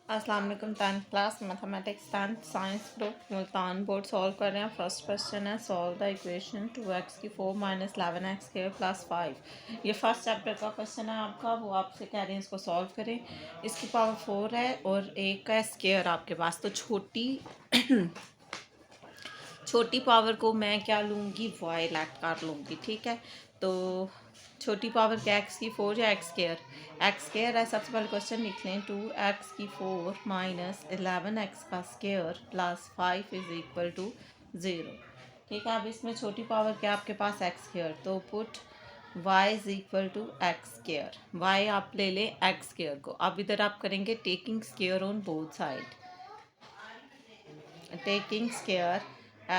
अस्सलाम वालेकुम। 10th class mathematics 10th science group Multan board solve कर रहे हैं। फर्स्ट क्वेश्चन है सॉल्व द इक्वेशन 2x की 4 माइनस 11x स्क्वायर प्लस 5। ये फर्स्ट चैप्टर का क्वेश्चन है आपका, वो आपसे कह रहे हैं इसको सॉल्व करें। इसकी पावर 4 है और एक का स्क्वायर आपके पास, तो छोटी पावर को मैं क्या लूँगी, वाई लेट कर लूँगी। ठीक है, तो छोटी पावर क्या, एक्स की 4 या एक्स स्केयर है। सबसे पहले क्वेश्चन लिख लें, 2x की 4 माइनस 11x का square plus 5 is equal to 0। ठीक है, अब इसमें छोटी पावर क्या आपके पास, एक्स स्केयर, तो put y is equal to x square. y आप ले लें एक्स स्केयर को। अब इधर आप करेंगे taking square on both side, taking square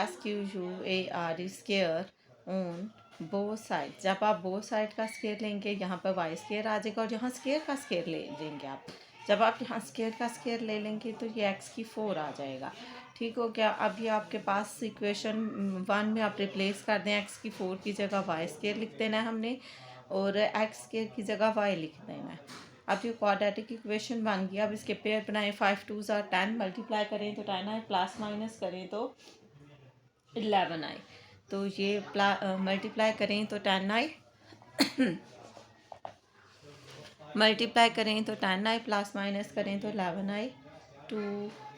SQUARE square on both side. जब आप बोथ साइड का स्केयर लेंगे यहाँ पर वाई स्केयर आ जाएगा और यहाँ स्केयर का स्केयर ले लेंगे आप। जब आप यहाँ स्केयर का स्केयर ले लेंगे तो ये एक्स की 4 आ जाएगा। ठीक हो गया। अब ये आपके पास इक्वेशन 1 में आप रिप्लेस कर दें, एक्स की 4 की जगह वाई स्केयर लिख देना है हमने और एक्स स्केयर की जगह वाई लिख देना है। अब ये क्वाड्रेटिक इक्वेशन बन गया। अब इसके पेयर बनाएं, 5 2s are 10, मल्टीप्लाई करें तो 10 आए, प्लस माइनस करें तो 11 आए। तो ये मल्टीप्लाई करें तो 10 आए, मल्टीप्लाई करें तो 10 आए, प्लस माइनस करें तो 11 आए। टू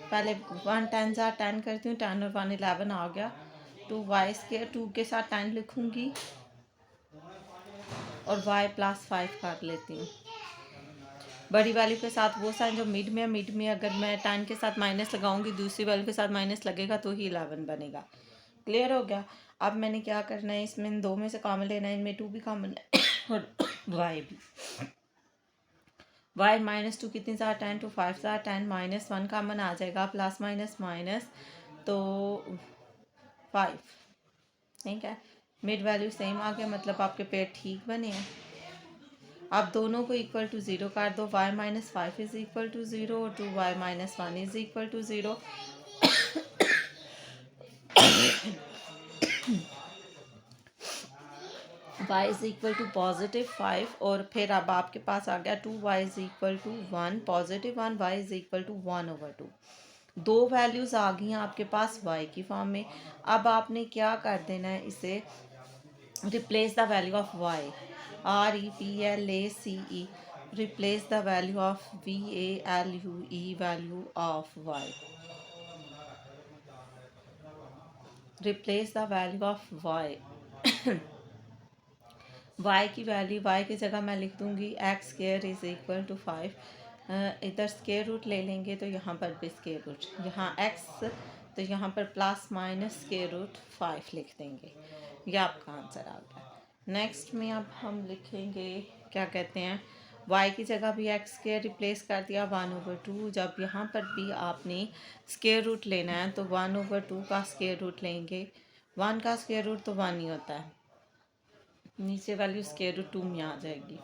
पहले 1 10 ज़ा 10 करती हूँ, 10 और 1 11 आ गया। 2y स्केयर 2 के साथ 10 लिखूँगी और y प्लस 5 कर लेती हूँ। बड़ी वैल्यू के साथ वो साइन जो मिड में है, मिड में अगर मैं 10 के साथ माइनस लगाऊंगी, दूसरी वैल्यू के साथ माइनस लगेगा तो ही 11 बनेगा। क्लियर हो गया। अब मैंने क्या करना है, इसमें 2 में से कॉमन लेना है, इनमें 2 भी कॉमन है और y भी। y माइनस 2 कितनी ज़्यादा 10, टू 5 ज़्यादा 10, माइनस 1 कॉमन आ जाएगा, प्लस माइनस माइनस तो 5। ठीक है, मिड वैल्यू सेम आ गया, मतलब आपके पेड़ ठीक बने हैं। अब दोनों को इक्वल टू 0 कर दो, y minus 5 is equal to 0 और 2y minus 1 is equal to 0। y is equal to positive 5 और फिर अब आपके पास आ गया 2y is equal to 1, positive 1, y is equal to 1/2। दो वैल्यूज़ आ गई हैं आपके पास y की फॉर्म में। अब आपने क्या कर देना है, इसे replace the value of y, REPLACE, replace the value of VALUE, value of y, replace the value of y। y की वैल्यू, y की जगह मैं लिख दूंगी x square is equal to 5। इधर स्क्वायर रूट ले लेंगे तो यहाँ पर भी स्क्वायर रूट, यहाँ x तो यहाँ पर प्लस माइनस स्क्वायर रूट 5 लिख देंगे। यह आपका आंसर आ गया। नेक्स्ट में अब हम लिखेंगे, क्या कहते हैं, y की जगह भी एक्स स्क्वायर रिप्लेस कर दिया 1/2। जब यहाँ पर भी आपने स्क्वायर रूट लेना है तो 1/2 का स्क्वायर रूट लेंगे। 1 का स्क्वायर रूट तो 1 ही होता है, नीचे वैल्यू स्क्वायर रूट 2 में आ जाएगी।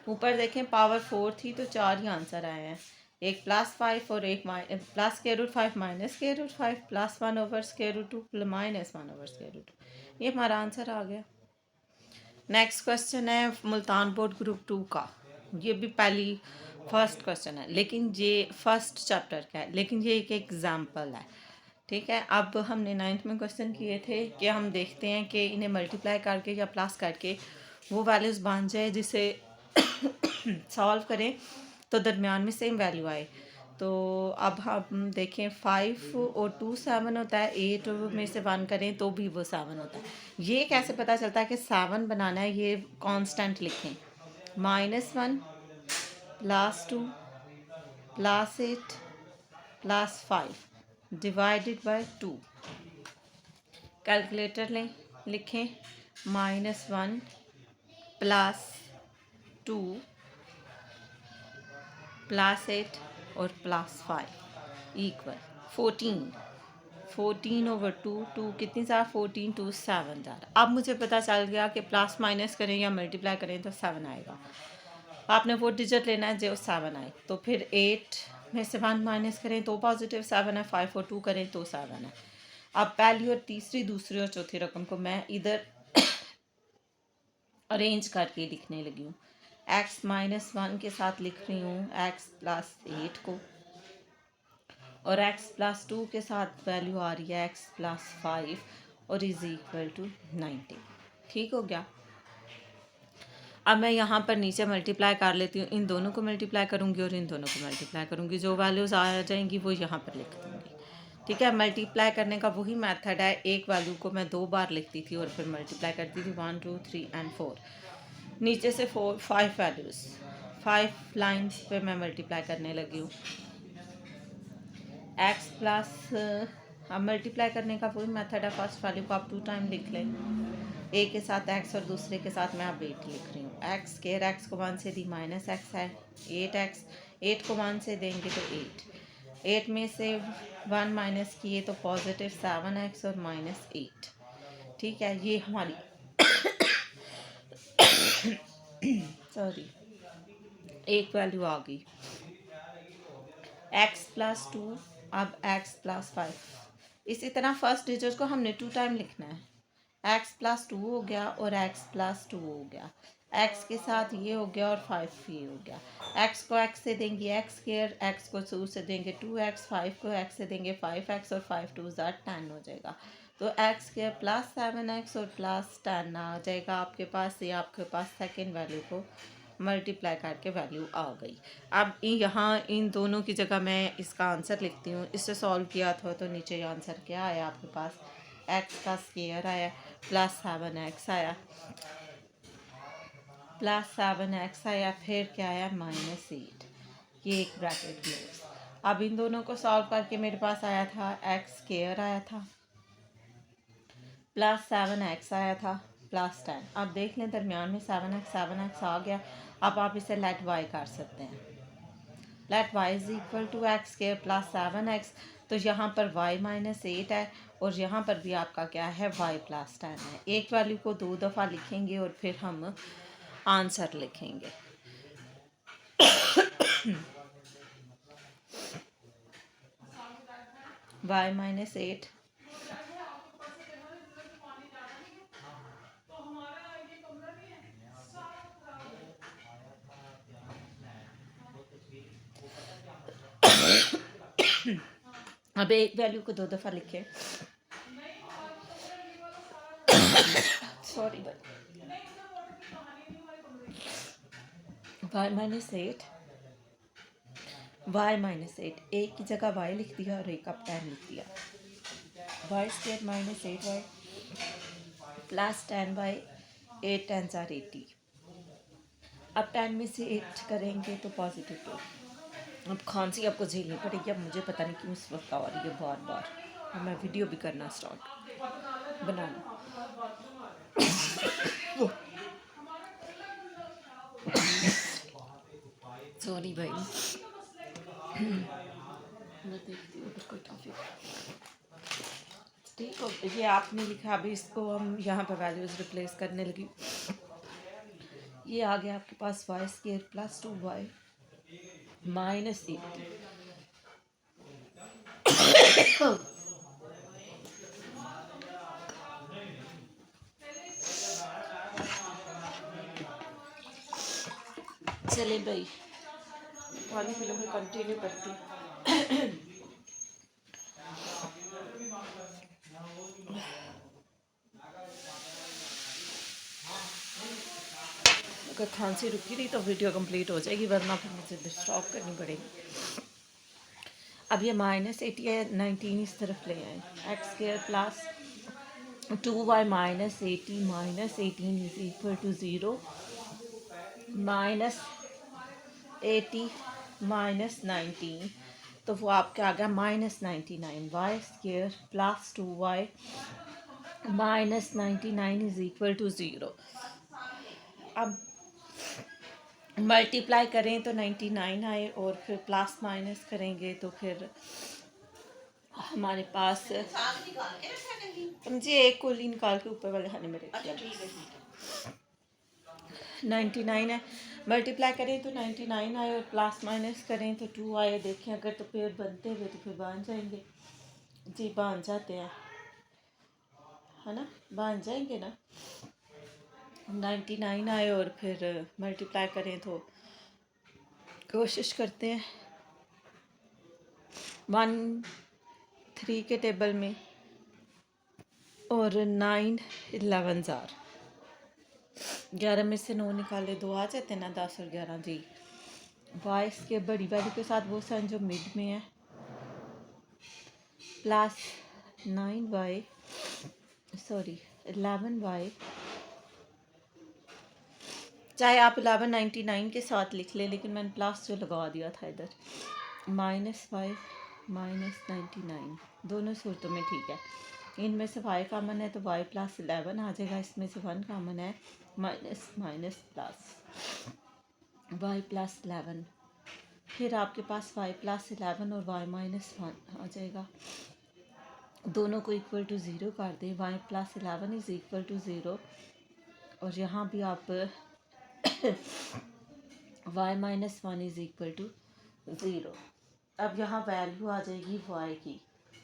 ऊपर देखें पावर 4 थी तो 4 ही आंसर आए हैं, एक प्लस 5 और एक plus square root 5 minus square root 5 plus 1/√2 minus 1/√2। ये हमारा आंसर आ गया। नेक्स्ट क्वेश्चन है मुल्तान बोर्ड ग्रुप 2 का। ये भी पहली फर्स्ट क्वेश्चन है, लेकिन ये फर्स्ट चैप्टर का है, लेकिन ये एक एग्जाम्पल है। ठीक है, अब हमने 9th में क्वेश्चन किए थे कि हम देखते हैं कि इन्हें मल्टीप्लाई करके या प्लस करके वो वैल्यूज़ बन जाए जिसे सॉल्व करें तो दरमियान में सेम वैल्यू आए। तो अब हम देखें 5 और 2 7 होता है, 8 में से 1 करें तो भी वो 7 होता है। ये कैसे पता चलता है कि 7 बनाना है, ये कांस्टेंट लिखें, -1 +2 +8 +5 डिवाइडेड बाय 2। कैलकुलेटर लें, लिखें -1 +2 +8 और +5 इक्वल 14। 14/2, 2 कितनी ज़्यादा 14, 2 7 ज़्यादा। अब मुझे पता चल गया कि प्लस माइनस करें या मल्टीप्लाई करें तो 7 आएगा। आपने वो डिजिट लेना है जो 7 आए, तो फिर 8 में से 1 माइनस करें तो पॉजिटिव 7 है, 5 और 2 करें तो 7 है। अब पहली और तीसरी, दूसरी और चौथी रकम को मैं इधर अरेंज करके लिखने लगी हूँ। एक्स माइनस 1 के साथ लिख रही हूँ एक्स प्लस 8 को, और एक्स प्लस 2 के साथ वैल्यू आ रही है एक्स प्लस 5 और इज इक्वल टू 90। ठीक हो गया। अब मैं यहाँ पर नीचे मल्टीप्लाई कर लेती हूँ, इन दोनों को मल्टीप्लाई करूँगी और इन दोनों को मल्टीप्लाई करूँगी, जो वैल्यूज़ आ जाएंगी वो यहाँ पर लिख दूँगी। ठीक है, मल्टीप्लाई करने का वही मेथड है, एक वैल्यू को मैं 2 बार लिखती थी और फिर मल्टीप्लाई करती थी 1 2 3 एंड 4, नीचे से 5 वैल्यूज़ 5 लाइन्स पे मैं मल्टीप्लाई करने लगी हूँ। एक्स प्लस, अब मल्टीप्लाई करने का वही मेथड है, फर्स्ट वैल्यू को आप 2 टाइम लिख लें, ए के साथ एक्स और दूसरे के साथ मैं अब 8 लिख रही हूँ। एक्स स्केयर एक्स को 1 से दी माइनस एक्स है 8x, 8 को 1 से देंगे तो 8 में से 1 माइनस किए तो पॉजिटिव 7x और माइनस 8। ठीक है, ये हमारी सॉरी एक वैल्यू आ गई। x प्लस 2, अब x प्लस 5, इसी तरह फर्स्ट डिजिट को हमने 2 टाइम लिखना है। x प्लस 2 हो गया और x प्लस 2 हो गया, x के साथ ये हो गया और 5 ये हो गया। x को x से देंगे एक्स स्क्वायर, x को 2 से देंगे 2x, 5 को x से देंगे 5x और 5 2 10 हो जाएगा। तो एक्स स्क्वायर प्लस 7x और प्लस 10 आ जाएगा आपके पास। ये आपके पास सेकेंड वैल्यू को मल्टीप्लाई करके वैल्यू आ गई। अब यहाँ इन दोनों की जगह मैं इसका आंसर लिखती हूँ। इससे सॉल्व किया था तो नीचे आंसर क्या आया आपके पास, एक्स का स्क्वायर आया प्लस 7x आया, प्लस 7x आया, फिर क्या आया माइनस 8, ये एक ब्रैकेट क्लोज। अब इन दोनों को सॉल्व करके मेरे पास आया था एक्स स्क्वायर आया था प्लस 7x आया था प्लस 10। अब देख लें दरमियान में 7x आ गया। अब आप इसे लेट वाई कर सकते हैं, let y is equal to x square plus 7x। तो यहाँ पर y माइनस 8 है और यहाँ पर भी आपका क्या है y प्लस 10 है। एक वैल्यू को 2 दफ़ा लिखेंगे और फिर हम आंसर लिखेंगे। y माइनस 8 अब एक वैल्यू को 2 दफ़ा लिखें, sorry y minus 8, y minus 8, एक की जगह y लिख दिया और एक अब 10 लिख दिया। y square minus 8y plus 10y, 8 10s are 80। अब 10 में से 8 करेंगे तो पॉजिटिव 2। अब खांसी आपको झेलनी पड़ेगी। अब मुझे पता नहीं क्यों इस वक्त आ रही है बार बार, और मैं वीडियो भी करना स्टार्ट बनाना। सॉरी भाई, मैं देखती हूँ कोई टॉपिक। ठीक हो, ये आपने लिखा, अभी इसको हम यहाँ पे वैल्यूज़ रिप्लेस करने लगी। ये आ गया आपके पास Y square plus 2y minus 8। चले भाई, वाली फिल्म में कंटिन्यू करती हूँ। अगर खांसी रुकी रही तो वीडियो कंप्लीट हो जाएगी, वरना फिर मुझे स्टॉप करनी पड़ेगी। अब ये माइनस 80 है, 19 इस तरफ ले आए, x square plus 2y minus 18 is equal to 0, minus 80 minus 19, तो वो आपका आ गया minus 99। Y square plus 2y minus 99 is equal to 0। अब मल्टीप्लाई करें तो 99 आए और फिर प्लस माइनस करेंगे तो फिर हमारे पास मुझे एक कोली निकाल के ऊपर वाले खाने में रख दिया। 99 है, मल्टीप्लाई करें तो 99 आए और प्लस माइनस करें तो 2 आए। देखें अगर तो पेड़ बनते हुए तो फिर बन जाएंगे जी, बन जाते हैं, है ना, बन जाएंगे ना। 99 आए और फिर मल्टीप्लाई करें तो कोशिश करते हैं 1 3 के टेबल में और 9 11 जार 11 में से 9 निकाले 2 आ जाते हैं ना 10 और 11 जी। वाई के बड़ी वैल्यू के साथ वो साइन जो मिड में है प्लस 9y 11y, चाहे आप 1199 के साथ लिख लें लेकिन मैंने प्लस जो लगा दिया था इधर -5 -99 दोनों सूरतों में ठीक है। इनमें से y कॉमन है तो y + 11 आ जाएगा, इसमें से 1 कॉमन है माइनस माइनस प्लस y + 11, फिर आपके पास y + 11 और y - 1 आ जाएगा। दोनों को इक्वल टू 0 कर दें, y + 11 इज़ इक्वल टू 0 और यहाँ भी आप y - 1 इज़ इक्वल टू 0। अब यहाँ वैल्यू आ जाएगी y की,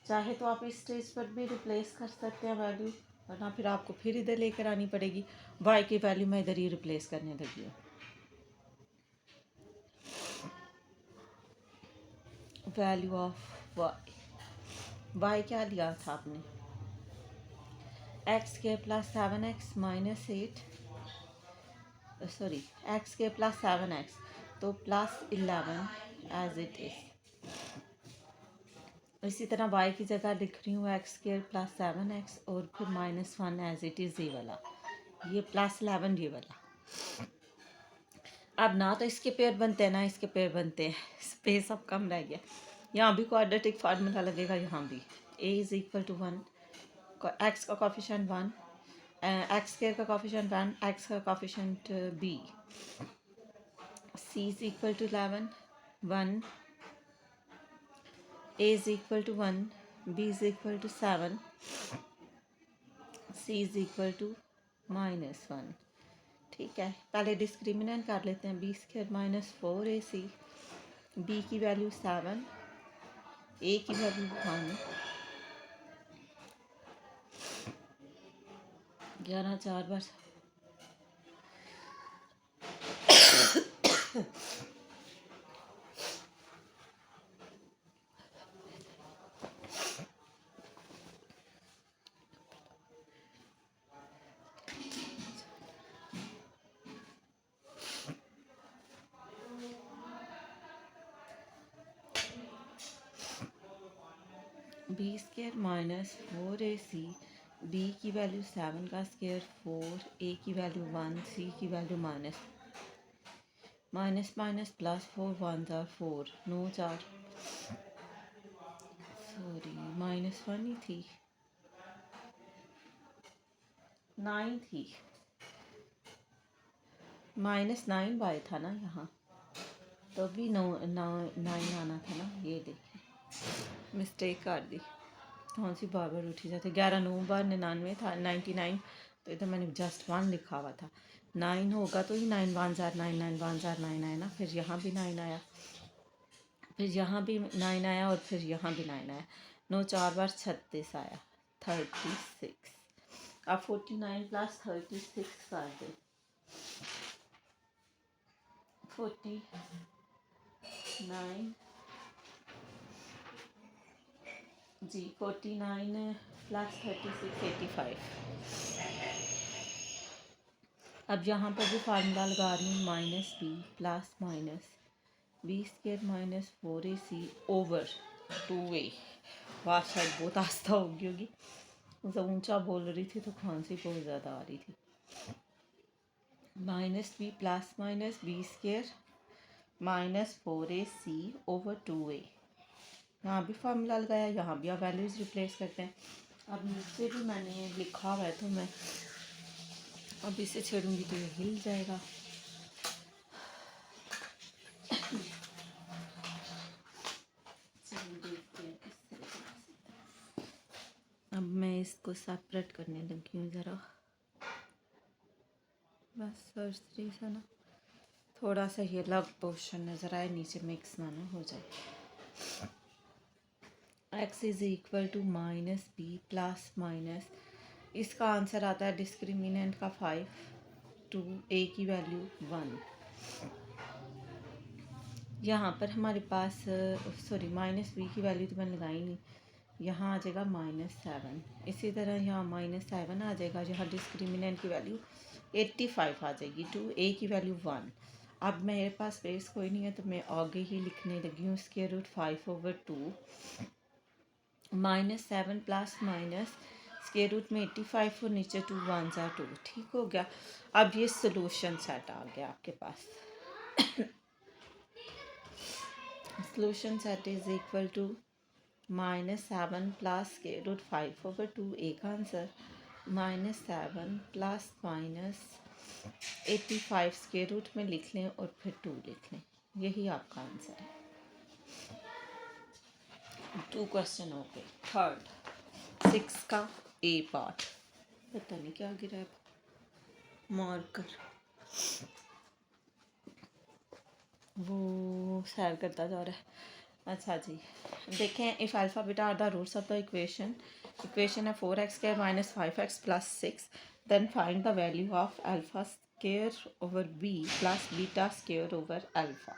चाहे तो आप इस स्टेज पर भी रिप्लेस कर सकते हैं वैल्यू, वरना फिर आपको फिर इधर लेकर आनी पड़ेगी। y की वैल्यू मैं इधर ही रिप्लेस करने लगी हूँ। वैल्यू ऑफ y क्या लिया था आपने, x² + 7x - 8 x² + 7x तो +11 एज इट इज़। इसी तरह y की जगह लिख रही हूँ x² + 7x और फिर -1 एज इट इज़, ये वाला, ये +11 ये वाला। अब ना तो इसके पेयर बनते हैं ना इसके पेयर बनते हैं, स्पेस अब कम रह गया। यहाँ भी क्वाड्रेटिक फार्मूला लगेगा, यहाँ भी a is equal to 1, x का कोफिशिएंट 1, x² का कोफिशिएंट 1, x का coefficient b, c is equal to 11 1, a is equal to 1, b is equal to 7, c is equal to -1। ठीक है, पहले डिस्क्रिमिनेंट कर लेते हैं। b² - 4ac, b की वैल्यू 7, a की वैल्यू 1, 11 4 बार b² - 4ac, b की वैल्यू 7 का स्क्वायर 4, a की वैल्यू 1, c की value minus minus plus 4 1 are 4, 9 4 -1 ही थी, 9 थी, -9 बाय था ना यहाँ, तो भी 9 आना था ना। ये देखिए मिस्टेक कर दी, कौन सी बार बार उठी जाती। 11 9 बार 99 था, 99, तो इधर मैंने जस्ट 1 लिखा हुआ था। 9 होगा तो ही 9 1 are 9, 9 1 are 9 आया ना, फिर यहाँ भी 9 आया, फिर यहाँ भी 9 आया और फिर यहाँ भी 9 आया। 9 4 बार 36 आया, 36। अब 49 + 36 कर दे, 49 जी, 49 + 36 85। अब यहाँ पर भी फार्मूला लगा रही हूँ -b + b² - 4ac over 2a। बात शायद बहुत आस्था होगी, जब ऊंचा बोल रही थी तो खांसी बहुत ज़्यादा आ रही थी। -b + b² - 4ac over 2a। यहाँ भी फार्मूला लगाया, यहाँ भी आप वैल्यूज़ रिप्लेस करते हैं। अब नीचे भी मैंने लिखा हुआ है तो मैं अब इसे छेड़ूंगी तो ये हिल जाएगा। अब मैं इसको सेपरेट करने लगी हूँ ज़रा, बस सर्जरी से ना थोड़ा सा ये अलग पोर्शन नज़र आए, नीचे मिक्स ना हो जाए। x is equal to -b + इसका आंसर आता है डिस्क्रिमिनेंट का 5, 2, ए की वैल्यू 1। यहाँ पर हमारे पास सॉरी माइनस बी की वैल्यू तो मैंने लगाई नहीं, यहाँ आ जाएगा -7। इसी तरह यहाँ -7 आ जाएगा, यहाँ डिस्क्रिमिनेंट की वैल्यू 85 आ जाएगी। 2, ए की वैल्यू 1। अब मेरे पास स्पेस कोई नहीं है तो मैं आगे ही लिखने लगी हूँ square root 5/2 -7 plus minus square root में 85 और नीचे 2 1 ज़ा 2। ठीक हो गया। अब ये सोल्यूशन सेट आ गया आपके पास। Solution set is equal to -7 plus square root 5/2, एक answer, -7 plus minus 85 square root में लिख लें और फिर 2 लिख लें, यही आपका आंसर है। 2 क्वेश्चन हो गए। थर्ड 6 का ए पार्ट, पता नहीं क्या गिरा है, मार्कर वो सैर करता जा रहा है। अच्छा जी, देखें, if alpha beta are the roots of the equation है 4x² - 5x + 6, then find the value of alpha square over b plus beta square over alpha.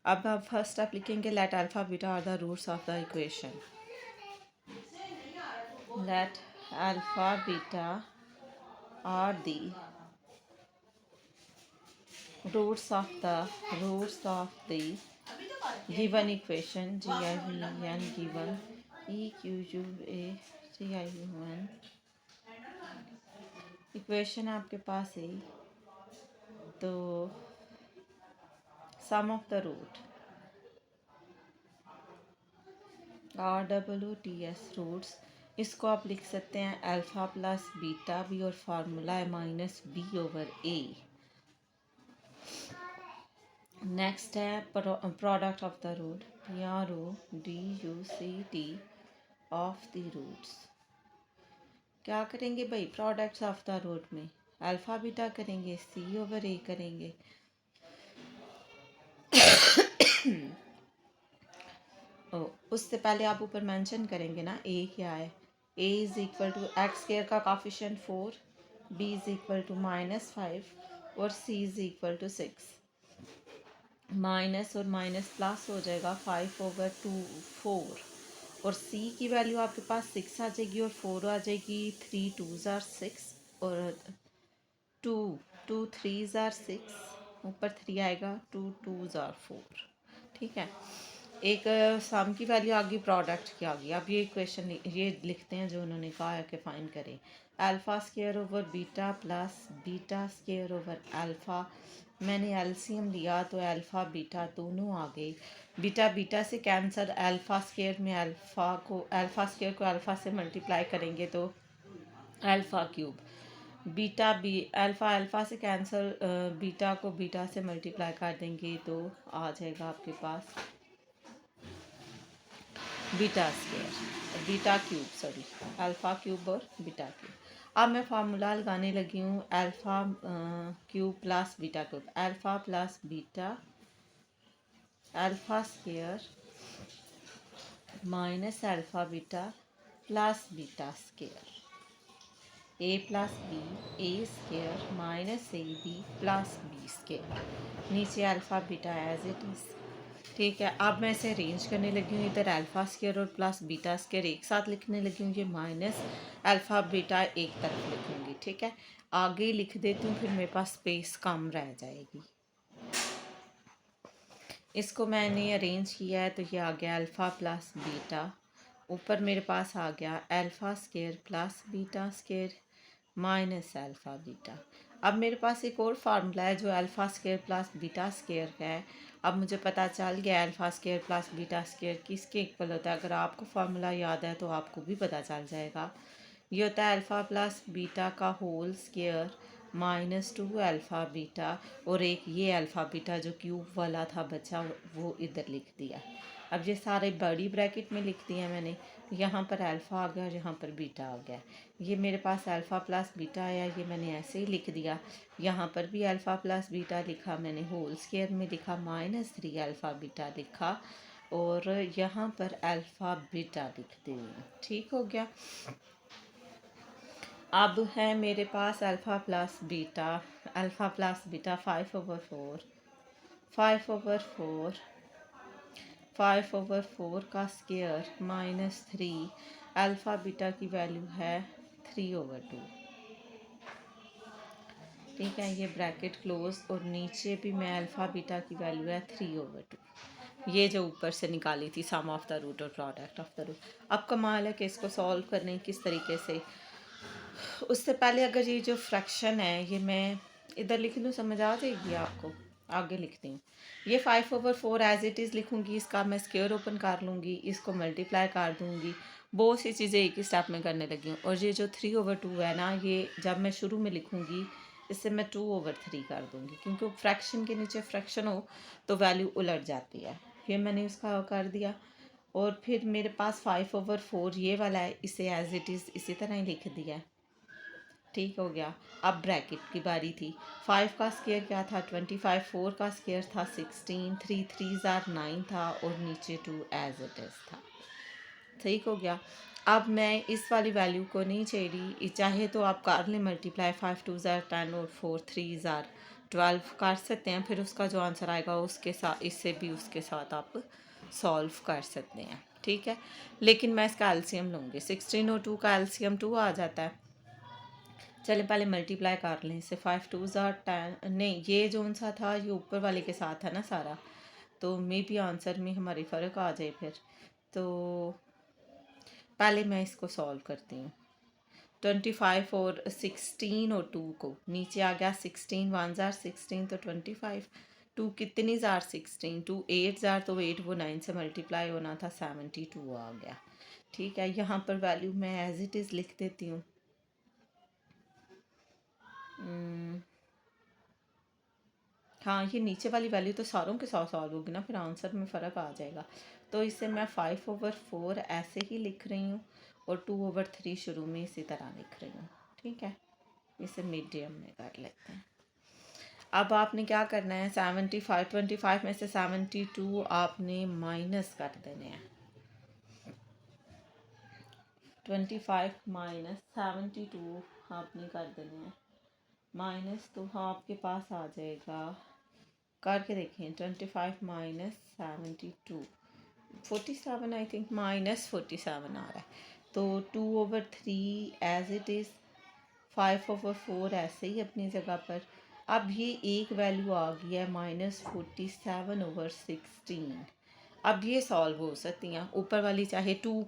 अब आप फर्स्ट स्टेप लिखेंगे, let alpha beta are the roots of the equation. Let alpha beta are the roots of the given equation given equation equation आपके पास है, तो sum of the root RWTS roots, इसको आप लिख सकते हैं अल्फ़ा प्लस बीटा भी, और फार्मूला है -b/a। नेक्स्ट है product of the root, PRODUCT of the roots. क्या करेंगे भाई, प्रोडक्ट्स ऑफ द रूट में अल्फ़ा बीटा करेंगे, C/A करेंगे। उससे पहले आप ऊपर मेंशन करेंगे ना ए क्या है। A is equal to x² का coefficient 4, B is equal to -5 और C is equal to 6। Minus और माइनस प्लस हो जाएगा 5/2 4, और C की वैल्यू आपके पास 6 आ जाएगी और 4 आ जाएगी। 3 2s are 6 और 2 3s are 6, ऊपर 3 आएगा, 2 2s are 4। ठीक है, एक सम की वैल्यू आ गई, प्रोडक्ट की आ गई। अब ये इक्वेशन ये लिखते हैं जो उन्होंने कहा है कि फाइंड करें। Alpha square over beta plus beta square over alpha, मैंने एलसीएम लिया तो अल्फ़ा बीटा दोनों आ गए। बीटा बीटा से कैंसर, अल्फ़ा स्क्वायर में अल्फ़ा स्क्वायर को अल्फ़ा से मल्टीप्लाई करेंगे तो alpha cube, beta alpha alpha से कैंसर, बीटा को बीटा से मल्टीप्लाई कर देंगे तो आ जाएगा आपके पास beta square, beta cube, sorry alpha cube और बीटा क्यूब। अब मैं फार्मूला लगाने लगी हूँ, alpha cube plus beta cube, alpha plus beta alpha square minus alpha beta plus beta square, A plus B A square minus A B plus B square, नीचे alpha beta as it is. ठीक है, अब मैं इसे arrange करने लगी हूँ। इधर अल्फ़ा स्क्वायर और प्लस बीटा स्क्वायर एक साथ लिखने लगी हूँ, ये माइनस अल्फ़ा बीटा एक तरफ लिखूँगी। ठीक है, आगे लिख देती हूँ, फिर मेरे पास स्पेस कम रह जाएगी। इसको मैंने अरेंज किया है तो ये आ गया अल्फ़ा प्लस बीटा, ऊपर मेरे पास आ गया alpha square plus beta square minus alpha beta. अब मेरे पास एक और फार्मूला है जो alpha square plus beta square है। अब मुझे पता चल गया alpha square plus beta square किसके इक्वल होता है। अगर आपको फार्मूला याद है तो आपको भी पता चल जाएगा। ये होता है अल्फ़ा प्लस बीटा का होल स्क्वायर -2 अल्फ़ा बीटा, और एक ये अल्फ़ा बीटा जो क्यूब वाला था बचा वो इधर लिख दिया। अब ये सारे बड़ी ब्रैकेट में लिख दिया मैंने, यहाँ पर अल्फ़ा आ गया और यहाँ पर बीटा आ गया। ये मेरे पास अल्फ़ा प्लस बीटा आया, ये मैंने ऐसे ही लिख दिया। यहाँ पर भी अल्फ़ा प्लस बीटा लिखा मैंने, होल स्क्वायर में लिखा, -3 अल्फ़ा बीटा लिखा, और यहाँ पर अल्फ़ा बीटा लिख दी। ठीक हो गया। अब है मेरे पास अल्फ़ा प्लस बीटा, 5/4, 5/4, 5/4 का स्क्वायर -3, अल्फ़ा बीटा की वैल्यू है 3/2। ठीक है, ये ब्रैकेट क्लोज, और नीचे भी मैं अल्फ़ा बीटा की वैल्यू है 3/2, ये जो ऊपर से निकाली थी सम ऑफ द रूट और प्रोडक्ट ऑफ द रूट। अब कमाल है कि इसको सॉल्व करने किस तरीके से। उससे पहले अगर ये जो फ्रैक्शन है ये मैं इधर लिख लूँ, समझ आ जाएगी आपको। आगे लिखती हूँ, ये 5/4 एज इट इज़ लिखूँगी, इसका मैं स्क्वायर ओपन कर लूँगी, इसको मल्टीप्लाई कर दूँगी। बहुत सी चीज़ें एक ही स्टेप में करने लगी हूँ। और ये जो 3/2 है ना, ये जब मैं शुरू में लिखूँगी इससे मैं 2/3 कर दूँगी, क्योंकि फ्रैक्शन के नीचे फ्रैक्शन हो तो वैल्यू उलट जाती है। फिर मैंने उसका कर दिया, और फिर मेरे पास 5/4 ये वाला है, इसे एज इट इज़ इसी तरह ही लिख दिया है। ठीक हो गया। अब ब्रैकेट की बारी थी। 5 का स्क्वायर क्या था 25, 4 का स्क्वायर था 16, 3 3s आर 9 था, और नीचे 2 एज इट इज़ था। ठीक हो गया। अब मैं इस वाली वैल्यू को नहीं छेड़ी, चाहे तो आप कर लें मल्टीप्लाई, 5 2s आर 10 और 4 3s आर 12 कर सकते हैं। फिर उसका जो आंसर आएगा उसके साथ, इससे भी उसके साथ आप सॉल्व कर सकते हैं। ठीक है, लेकिन मैं इसका एलसीएम लूँगी। 16 और 2 का एलसीएम 2 आ जाता है। चले पहले मल्टीप्लाई कर लें इसे। 5 2s आर 10, नहीं ये जो सा था ये ऊपर वाले के साथ है ना सारा, तो मे भी आंसर में हमारी फ़र्क आ जाए फिर। तो पहले मैं इसको सॉल्व करती हूँ। 25 और 16 और 2 को नीचे आ गया 16, 1s आर 16 तो 25, 2 कितनी जार 16, 2 8 जार तो 8, वो 9 से मल्टीप्लाई होना था, 72 आ गया। ठीक है, यहाँ पर वैल्यू मैं एज इट इज़ लिख देती हूँ। हाँ, ये नीचे वाली वैल्यू तो सारों के साथ सॉल्व होगी ना, फिर आंसर में फ़र्क आ जाएगा। तो इसे मैं 5/4 ऐसे ही लिख रही हूँ, और 2/3 शुरू में इसी तरह लिख रही हूँ। ठीक है, इसे मीडियम में कर लेते हैं। अब आपने क्या करना है, 25 में से 72 आपने माइनस कर देने हैं। 25 माइनस 72 आपने कर देने हैं माइनस, तो हाँ आपके पास आ जाएगा, करके देखें। 25 माइनस 72, 47 आई थिंक, -47 आ रहा है। तो 2/3 एज इट इज़, 5/4 ऐसे ही अपनी जगह पर। अब ये एक वैल्यू आ गई है -47/16। अब ये सॉल्व हो सकती हैं। ऊपर वाली चाहे 2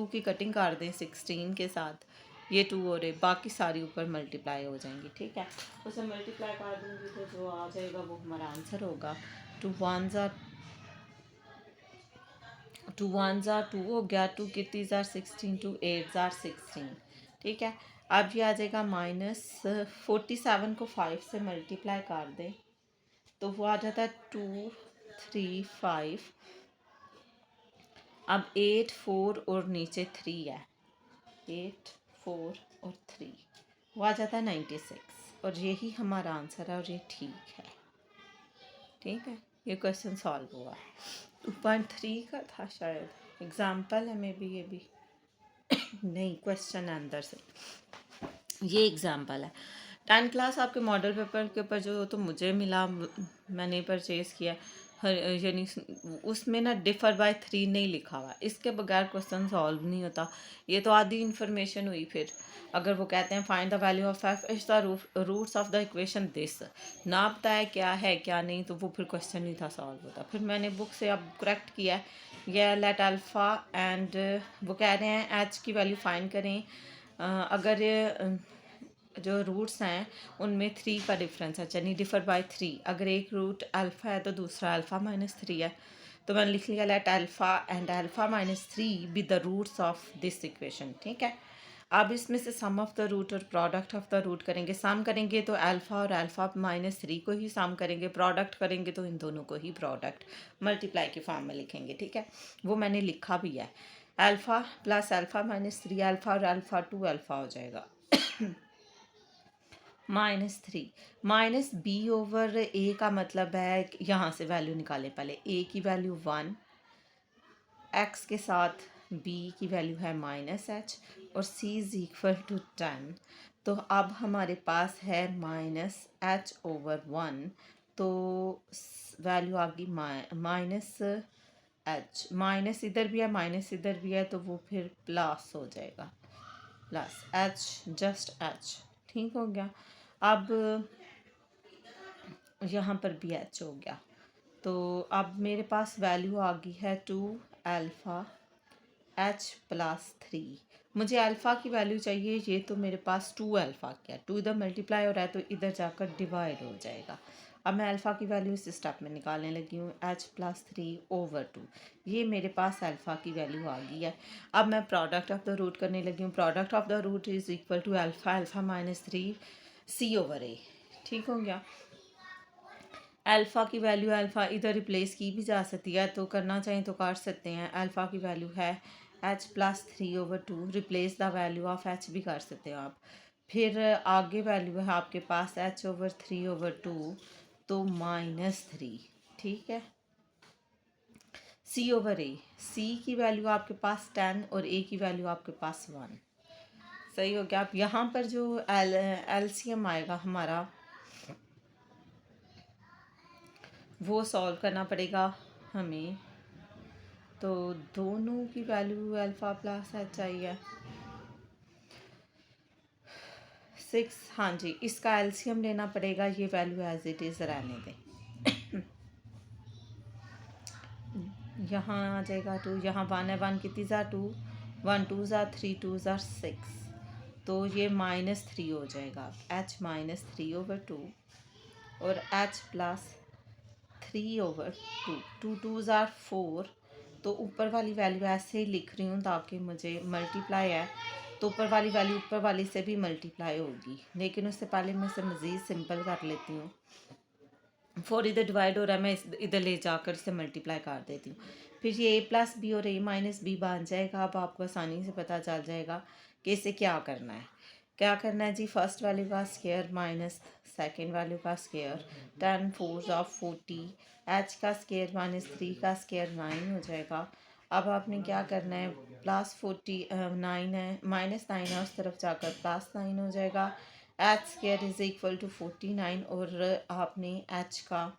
की कटिंग कर दें 16 के साथ, ये 2 हो रहे, बाकी सारी ऊपर मल्टीप्लाई हो जाएंगी। ठीक है, उसे मल्टीप्लाई कर दूँगी तो जो आ जाएगा वो हमारा आंसर होगा। 2 1s आर 2 हो गया, 2 कितनी जार 16, 2 8s आर 16। ठीक है, अब ये आ जाएगा -47 को 5 से मल्टीप्लाई कर दें तो वो आ जाता है 2 3 5। अब 8 4 और नीचे 3 है, 8 4 और 3, वो आ जाता है 96, और यही हमारा आंसर है, और ये ठीक है। ठीक है, ये क्वेश्चन सॉल्व हुआ। 2.3 का था शायद, एग्जाम्पल है मे बी ये भी नहीं, क्वेश्चन अंदर से, ये एग्जाम्पल है। 10 क्लास आपके मॉडल पेपर के ऊपर जो तो मुझे मिला, मैंने परचेज़ किया, यानी उसमें ना डिफ़र बाय 3 नहीं लिखा हुआ, इसके बगैर क्वेश्चन सॉल्व नहीं होता। ये तो आधी इन्फॉर्मेशन हुई। फिर अगर वो कहते हैं find the value of F is the roots of the equation this, ना बताया क्या है क्या नहीं, तो वो फिर क्वेश्चन नहीं था सॉल्व होता। फिर मैंने बुक से अब करेक्ट किया है, यह लेट अल्फ़ा एंड, वो कह रहे हैं एच की वैल्यू फाइंड करें। अगर जो रूट्स हैं उनमें 3 का डिफरेंस है, यानी डिफर बाय 3। अगर एक रूट अल्फ़ा है तो दूसरा अल्फ़ा -3 है, तो मैंने लिख लिया let alpha and alpha -3 be the roots of this equation. ठीक है, अब इसमें से सम ऑफ द रूट और प्रोडक्ट ऑफ द रूट करेंगे। सम करेंगे तो अल्फ़ा और अल्फ़ा -3 को ही सम करेंगे, प्रोडक्ट करेंगे तो इन दोनों को ही प्रोडक्ट मल्टीप्लाई के फॉर्म में लिखेंगे। ठीक है, वो मैंने लिखा भी है, अल्फ़ा प्लस अल्फ़ा -3 अल्फ़ा और अल्फ़ा 2 अल्फ़ा हो जाएगा -3 माइनस बी ओवर ए का मतलब है, यहाँ से वैल्यू निकालें पहले। ए की वैल्यू 1, एक्स के साथ बी की वैल्यू है -h, और c इज़ इक्वल टू 10। तो अब हमारे पास है -h/1। तो वैल्यू आ गई -h। माइनस इधर भी है, माइनस इधर भी है, तो वो फिर प्लस हो जाएगा, प्लस h, जस्ट h। ठीक हो गया। अब यहाँ पर भी h हो गया। तो अब मेरे पास वैल्यू आ गई है 2 अल्फ़ा h+3। मुझे अल्फ़ा की वैल्यू चाहिए, ये तो मेरे पास 2 अल्फ़ा क्या, 2 इधर मल्टीप्लाई हो रहा है तो इधर जाकर डिवाइड हो जाएगा। अब मैं अल्फ़ा की वैल्यू इस स्टेप में निकालने लगी हूँ, h+3/2। ये मेरे पास अल्फ़ा की वैल्यू आ गई है। अब मैं प्रोडक्ट ऑफ द रूट करने लगी हूँ। Product of the root is equal to alpha -3 c/a। ठीक हो गया। अल्फ़ा की वैल्यू, अल्फ़ा इधर रिप्लेस की भी जा सकती है, तो करना चाहें तो कर सकते हैं। अल्फ़ा की वैल्यू है h+3/2, replace the value of h भी कर सकते हो आप। फिर आगे वैल्यू है आपके पास h/3/2, तो -3। ठीक है। c/a, c की वैल्यू आपके पास 10 और a की वैल्यू आपके पास 1। सही हो गया। अब यहाँ पर जो एलसीएम आएगा हमारा, वो सॉल्व करना पड़ेगा हमें। तो दोनों की वैल्यू अल्फ़ा प्लस h आई है 6। हाँ जी, इसका एलसीएम लेना पड़ेगा, ये वैल्यू एज इट इज़ रहने दें। यहाँ आ जाएगा 2, यहाँ 1 है, 1 कितनी ज़ा 2, 1 2 ज़ा 3, 2 ज़ा 6, तो ये -3 हो जाएगा। h-3/2 और h+3/2, 2 2 ज़ा 4। तो ऊपर वाली वैल्यू ऐसे ही लिख रही हूँ ताकि मुझे मल्टीप्लाई है तो ऊपर वाली वैल्यू ऊपर वाली से भी मल्टीप्लाई होगी, लेकिन उससे पहले मैं इसे मज़ीद सिंपल कर लेती हूँ। 4 इधर डिवाइड हो रहा है, मैं इधर ले जाकर इसे मल्टीप्लाई कर देती हूँ। फिर ये a+b और a-b बन जाएगा। अब आपको आसानी से पता चल जाएगा कि इसे क्या करना है। क्या करना है जी, फर्स्ट वैल्यू का स्क्वायर माइनस सेकेंड वैल्यू का स्क्वायर, 10 4 40, h का स्क्वायर -3 का स्क्वायर 9 हो जाएगा। अब आपने क्या करना है, +9 है, -9 है, उस तरफ जाकर +9 हो जाएगा। h² इज़ इक्वल टू 49 और आपने h का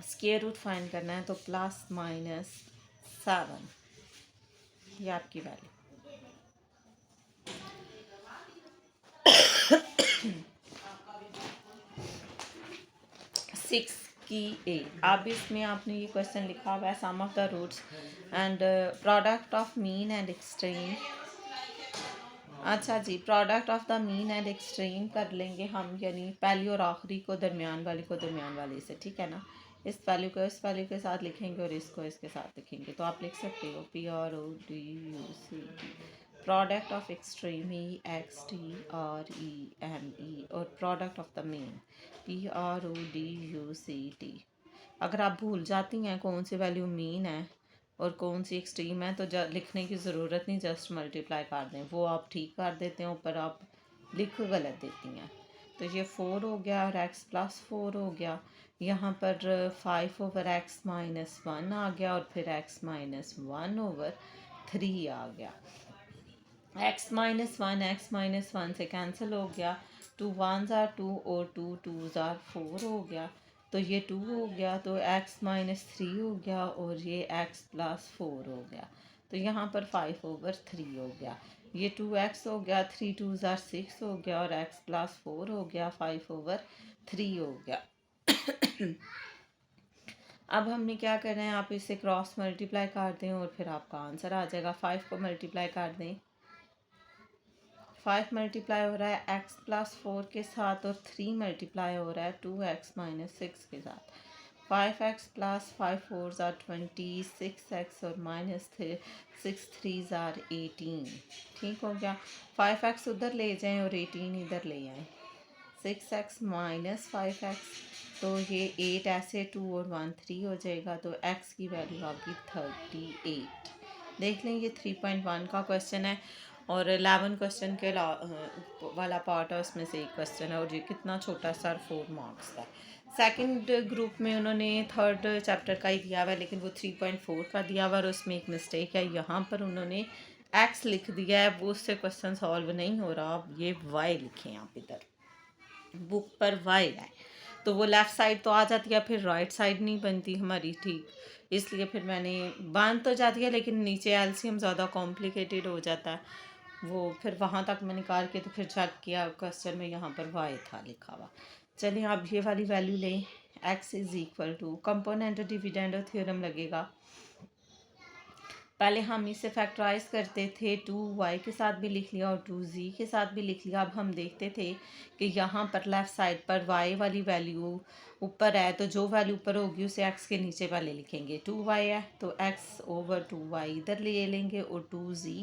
स्क्वायर रूट फाइंड करना है, तो +-7 ये आपकी वैल्यू। 6 की ए। अब इसमें आपने ये क्वेश्चन लिखा हुआ है, sum of the roots and product of mean and extreme. अच्छा जी, product of the mean and extreme कर लेंगे हम, यानी पहली और आखिरी को दरमियान वाली को दरमियान वाली से, ठीक है ना। इस वैल्यू को इस वैल्यू के साथ लिखेंगे और इसको इसके साथ लिखेंगे, तो आप लिख सकते हो PRODUCT, product of extreme EXTREME और product of the mean PRODUCT। अगर आप भूल जाती हैं कौन सी वैल्यू मीन है और कौन सी एक्सट्रीम है, तो लिखने की ज़रूरत नहीं, जस्ट मल्टीप्लाई कर दें, वो आप ठीक कर देते हैं, ऊपर आप लिख गलत देती हैं। तो ये 4 हो गया और x+4 हो गया। यहाँ पर 5/x-1 आ गया और फिर x-1/3 आ गया। x-1 से कैंसिल हो गया, 2 1s are 2 और 2 2s are 4 हो गया, तो ये 2 हो गया, तो x-3 हो गया और ये x+4 हो गया, तो यहाँ पर 5/3 हो गया। ये 2x हो गया, 3 2s are 6 हो गया और x+4 हो गया, 5/3 हो गया। अब हमने क्या करना है, आप इसे क्रॉस मल्टीप्लाई कर दें और फिर आपका आंसर आ जाएगा। 5 को मल्टीप्लाई कर दें, 5 मल्टीप्लाई हो रहा है x+4 के साथ और 3 मल्टीप्लाई हो रहा है 2x-6 के साथ। 5x + 5 4s are 20, 6x और -6 3s are 18। ठीक हो गया। 5x उधर ले जाएं और 18 इधर ले आएँ। 6x - 5x, तो ये 8 ऐसे 2 और 1 3 हो जाएगा, तो x की वैल्यू आपकी 38। देख लें, ये 3.1 का क्वेश्चन है और 11 क्वेश्चन के वाला पार्ट है, उसमें से एक क्वेश्चन है और ये कितना छोटा सा 4 मार्क्स का। सेकंड ग्रुप में उन्होंने थर्ड चैप्टर का ही दिया हुआ है, लेकिन वो 3.4 का दिया हुआ है और उसमें एक मिस्टेक है, यहाँ पर उन्होंने एक्स लिख दिया है, वो उससे क्वेश्चन सॉल्व नहीं हो रहा। अब ये वाई लिखें आप इधर, बुक पर वाई है तो वो लेफ़्ट साइड तो आ जाती है, फिर राइट साइड नहीं बनती हमारी, ठीक। इसलिए फिर मैंने बन तो जाती है लेकिन नीचे एलसीएम ज़्यादा कॉम्प्लिकेटेड हो जाता है वो, फिर वहाँ तक मैंने निकाल के तो फिर चेक किया क्वेश्चन में, यहाँ पर वाई था लिखा हुआ। चलिए आप ये वाली वैल्यू लें, x is equal to component dividend theorem लगेगा। पहले हम इसे फैक्टराइज करते थे, 2y के साथ भी लिख लिया और 2z के साथ भी लिख लिया। अब हम देखते थे कि यहाँ पर लेफ़्ट साइड पर y वाली वैल्यू ऊपर है, तो जो वैल्यू ऊपर होगी उसे x के नीचे वाले लिखेंगे। 2y है तो x ओवर 2y इधर ले लेंगे और 2z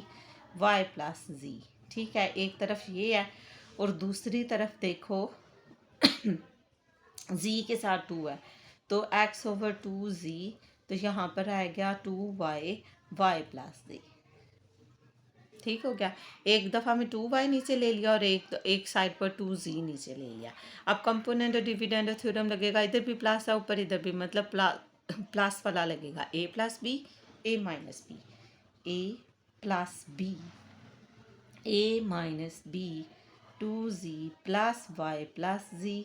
y प्लस z, ठीक है। एक तरफ ये है और दूसरी तरफ देखो z के साथ 2 है तो x ओवर 2z, तो यहाँ पर आ गया 2y y प्लस z, ठीक हो गया। एक दफ़ा में 2y नीचे ले लिया और एक साइड पर 2z नीचे ले लिया। अब कंपोनेंट डिविडेंड थ्योरम लगेगा, इधर भी प्लस है ऊपर इधर भी, मतलब प्लस वाला लगेगा, a plus B a minus B, a plus B a minus B, 2z plus y plus z,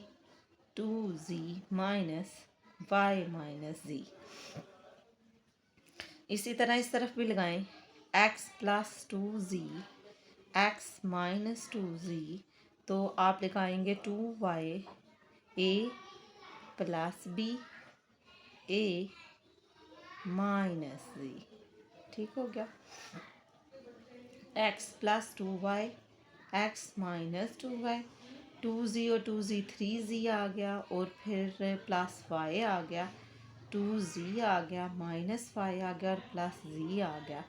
2z minus y minus z। इसी तरह इस तरफ भी लगाएं, x plus 2z x minus 2z, तो आप लगाएंगे 2y a plus B a minus z, ठीक हो गया। x plus 2y x minus 2y, 2z और 2z 3z आ गया और फिर प्लस y आ गया, 2z आ गया माइनस y आ गया और प्लस z आ गया।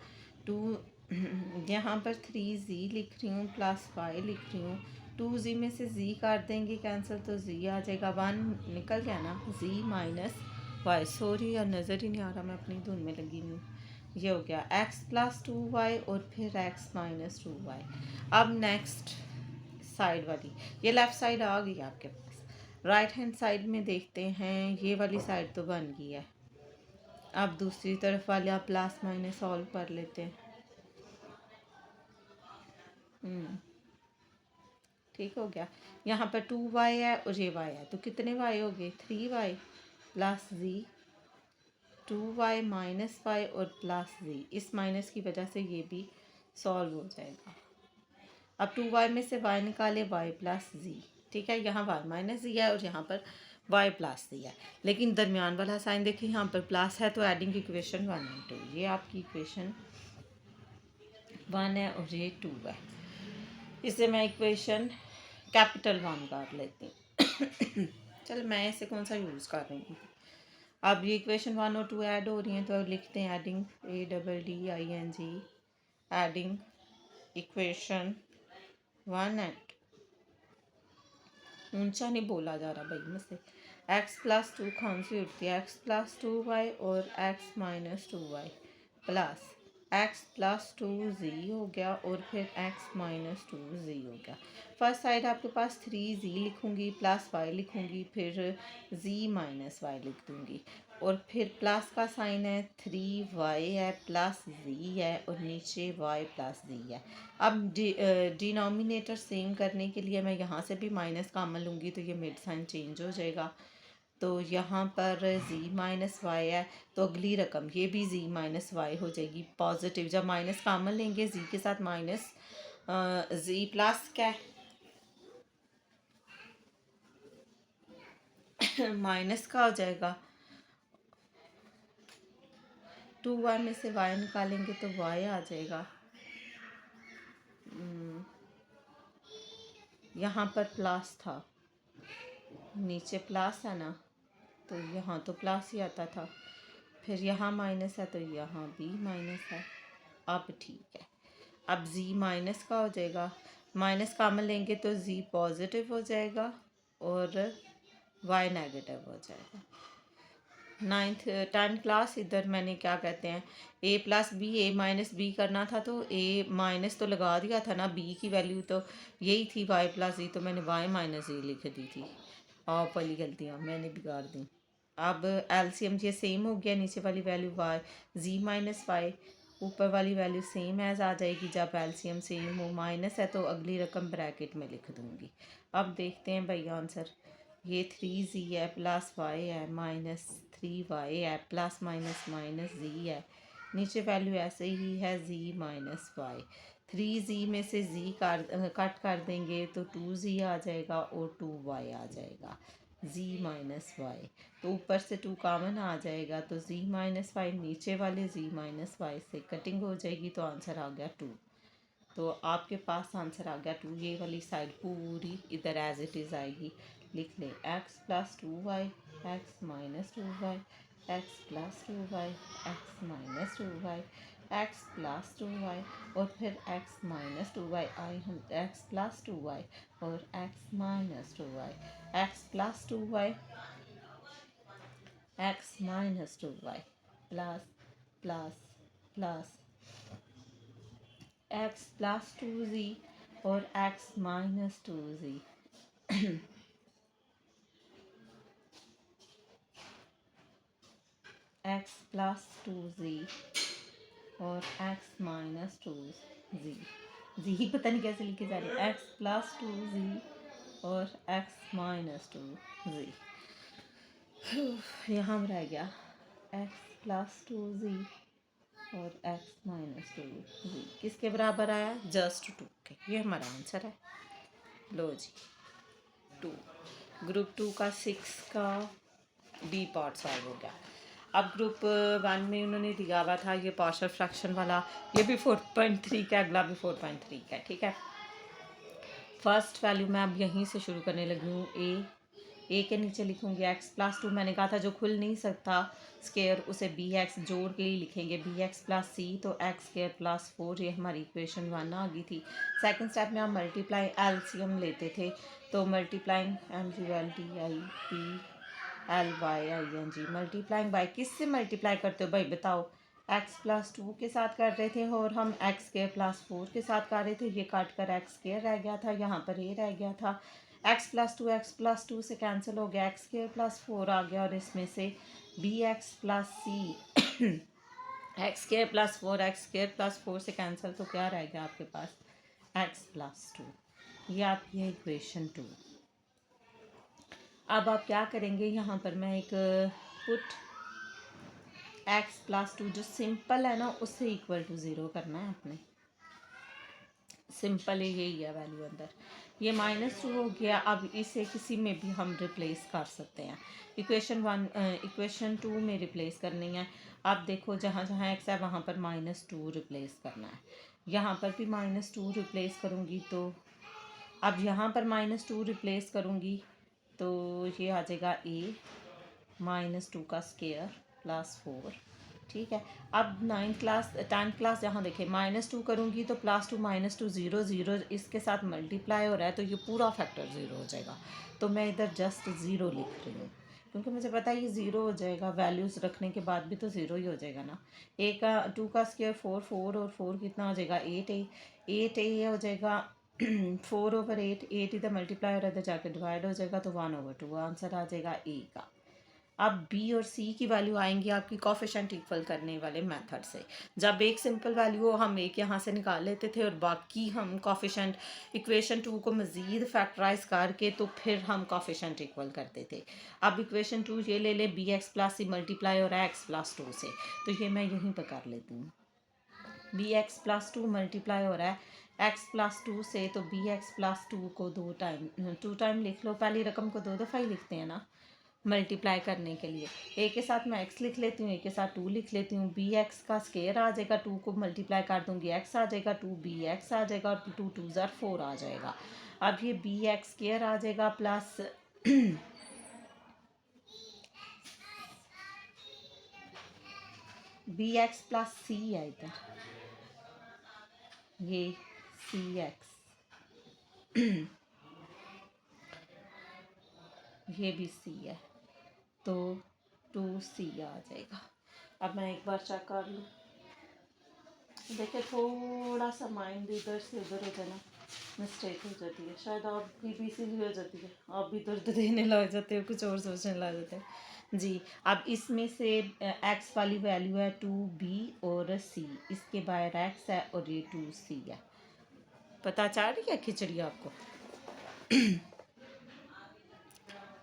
2 यहाँ पर 3z लिख रही हूँ प्लस y लिख रही हूँ, 2z में से z काट देंगे कैंसिल तो z आ जाएगा, 1 निकल गया ना, z माइनस y। सॉरी यार नज़र ही नहीं आ रहा, मैं अपनी धुन में लगी हूँ। ये हो गया x प्लस 2y और फिर x माइनस 2y। अब नेक्स्ट साइड वाली, ये लेफ़्ट साइड आ गई आपके पास। राइट हैंड साइड में देखते हैं, ये वाली साइड तो बन गई है। अब दूसरी तरफ वाले आप प्लस माइनस सॉल्व कर लेते हैं। ठीक हो गया। यहाँ पर 2y है और ये y है, तो कितने y हो गए, 3y plus z, 2y minus y और प्लस z। इस माइनस की वजह से ये भी सॉल्व हो जाएगा। अब 2y में से y निकाले, y प्लस z, ठीक है। यहाँ y माइनस z है और यहाँ पर y प्लस z है, लेकिन दरमियान वाला साइन देखिए, यहाँ पर प्लस है तो एडिंग इक्वेशन 1 एंड 2, ये आपकी इक्वेशन 1 है और ये 2 है। इसे मैं इक्वेशन कैपिटल 1 कर लेती हूँ। चल मैं इसे कौन सा यूज़ कर रही हूँ। अब ये इक्वेशन 1 और 2 ऐड हो रही हैं, तो अब लिखते हैं adding ADDING, adding equation 1 and, ऊंचा नहीं बोला जा रहा भाई मुझसे, x प्लस 2 कौन सी उठती है, x प्लस 2y और x minus 2y plus x plus 2z हो गया और फिर x माइनस 2z हो गया। फर्स्ट साइड आपके पास 3z लिखूँगी प्लस y लिखूँगी, फिर z माइनस y लिख दूँगी और फिर प्लस का साइन है, 3y है प्लस z है और नीचे y प्लस z है। अब डिनोमिनेटर सेम करने के लिए मैं यहाँ से भी माइनस का अमल लूँगी तो ये मिड साइन चेंज हो जाएगा। तो यहाँ पर z माइनस वाई है तो अगली रकम ये भी z माइनस वाई हो जाएगी पॉजिटिव। जब माइनस कॉमन लेंगे z के साथ माइनस, z प्लस क्या है माइनस का हो जाएगा, 2y में से y निकालेंगे तो y आ जाएगा। यहाँ पर प्लस था, नीचे प्लस है ना, तो यहाँ तो प्लस ही आता था, फिर यहाँ माइनस है तो यहाँ भी माइनस है। अब ठीक है, अब z माइनस का हो जाएगा, माइनस कॉमन लेंगे तो z पॉजिटिव हो जाएगा और y नेगेटिव हो जाएगा। 10th क्लास इधर मैंने क्या कहते हैं a plus B a minus B करना था, तो a माइनस तो लगा दिया था ना, b की वैल्यू तो यही थी y प्लस जी, तो मैंने y माइनस ए लिख दी थी। आप वाली गलतियाँ मैंने बिगाड़ दी। अब एलसीएम ये सेम हो गया, नीचे वाली value y z minus y ऊपर वाली वैल्यू सेम एज आ जाएगी। जब एलसीएम सेम हो, माइनस है तो अगली रकम ब्रैकेट में लिख दूँगी। अब देखते हैं भाई आंसर। ये 3z है प्लस वाई है माइनस 3y है प्लस माइनस माइनस z है। नीचे वैल्यू ऐसे ही है z माइनस वाई। 3z में से z कट कर देंगे तो 2z आ जाएगा और 2y आ जाएगा। z माइनस वाई तो ऊपर से 2 कॉमन आ जाएगा तो z माइनस वाई नीचे वाले z माइनस वाई से कटिंग हो जाएगी तो आंसर आ गया 2। तो आपके पास आंसर आ गया 2। ये वाली साइड पूरी इधर एज इट इज़ आएगी। लिख ले x plus 2y x minus 2y x plus 2y x minus 2y x plus 2y और फिर x माइनस 2y आई हम x प्लस 2y और x minus 2y x plus 2y x minus 2y plus plus plus x plus 2z और x minus 2z x plus 2z और x minus 2z जी पता नहीं कैसे लिखे जा रहे हैं। x प्लस 2z और x माइनस 2z यहाँ रह गया x प्लस 2z और x माइनस 2z किसके बराबर आया? जस्ट 2 के। ये हमारा आंसर है। लो जी 2 ग्रुप 2 का 6 का बी पार्ट सॉल्व हो गया। अब ग्रुप 1 में उन्होंने दिया हुआ था ये पार्शियल फ्रैक्शन वाला, ये भी 4.3 का, अगला भी 4.3 का। ठीक है, फर्स्ट वैल्यू मैं अब यहीं से शुरू करने लगी हूँ। ए के नीचे लिखूँगी x प्लस 2। मैंने कहा था जो खुल नहीं सकता स्केयर उसे बी एक्स जोड़ के ही लिखेंगे। बी एक्स प्लस सी तो एक्स स्केयर प्लस 4। ये हमारी इक्वेशन 1 आ गई थी। सेकंड स्टेप में हम मल्टीप्लाई एलसीएम लेते थे तो मल्टीप्लाइंग MULTIPLYING मल्टीप्लाइंग बाय किससे मल्टीप्लाई करते हो भाई बताओ? x प्लस 2 के साथ कर रहे थे और हम x स्केयर प्लस 4 के साथ कर रहे थे। ये काट कर x स्केयर रह गया था, यहाँ पर ये रह गया था। x प्लस 2 से कैंसिल हो गया, x स्केयर प्लस 4 आ गया और इसमें से B X plus C X square plus 4 X square plus 4 से कैंसिल तो क्या रह गया आपके पास? x plus 2। ये आपकी है इक्वेशन 2। अब आप क्या करेंगे, यहाँ पर मैं एक पुट x प्लस 2 जो सिंपल है ना उससे इक्वल टू 0 करना है आपने। सिंपल यही है वैल्यू अंदर। ये -2 हो गया। अब इसे किसी में भी हम रिप्लेस कर सकते हैं। इक्वेशन 2 में रिप्लेस करनी है। अब देखो जहाँ जहाँ x है वहाँ पर -2 रिप्लेस करना है। यहाँ पर भी -2 रिप्लेस करूँगी तो अब यहाँ पर -2 रिप्लेस करूँगी तो ये आ जाएगा a -2 का स्केयर प्लस 4। ठीक है, अब 10th क्लास जहाँ देखें -2 करूँगी तो +2 -2 0 0 इसके साथ मल्टीप्लाई हो रहा है तो ये पूरा फैक्टर 0 हो जाएगा। तो मैं इधर जस्ट 0 लिख रही हूँ क्योंकि मुझे पता है ये 0 हो जाएगा। वैल्यूज़ रखने के बाद भी तो 0 ही हो जाएगा ना। 2 का स्केयर 4 4 और 4 कितना हो जाएगा 8 हो जाएगा 4/8 8 इधर मल्टीप्लाई और इधर जाकर डिवाइड हो जाएगा तो 1/2 आंसर आ जाएगा ए का। अब बी और सी की वैल्यू आएंगी आपकी कोफिशिएंट इक्वल करने वाले मेथड से। जब एक सिंपल वैल्यू हो हम एक यहाँ से निकाल लेते थे और बाकी हम कोफिशिएंट इक्वेशन 2 को मज़ीद फैक्टराइज करके तो फिर हम कोफिशिएंट इक्वल करते थे। अब इक्वेशन 2 ये ले ले B X plus C multiply और एक्स प्लस 2 से, तो ये मैं यहीं पर कर लेती हूँ। बी एक्स प्लस 2 मल्टीप्लाई हो रहा है एक्स प्लस 2 से तो बी एक्स प्लस 2 को 2 टाइम लिख लो। पहली रकम को 2 दफ़ा ही लिखते हैं ना मल्टीप्लाई करने के लिए। ए के साथ मैं x लिख लेती हूँ, ए के साथ 2 लिख लेती हूँ। बी एक्स का स्केयर आ जाएगा, 2 को मल्टीप्लाई कर दूँगी x आ जाएगा, 2 बी एक्स आ जाएगा और 2 2 ज़ार 4 आ जाएगा। अब ये बी एक्स स्केयर आ जाएगा प्लस बी एक्स प्लस सी है इधर, ये सी एक्स ये भी सी है तो 2c आ जाएगा। अब मैं एक बार चेक कर लूँ। देखिए थोड़ा सा माइंड इधर से उधर हो जाना मिस्टेक हो जाती है, शायद आप भी इसीलिए हो जाती है। आप भी दर्द देने लग जाते हो, कुछ और सोचने लग जाते हैं। जी। अब इसमें से एक्स वाली वैल्यू है 2b और c, इसके बाहर x है और ये 2c है। पता चल रही है खिचड़ी आपको?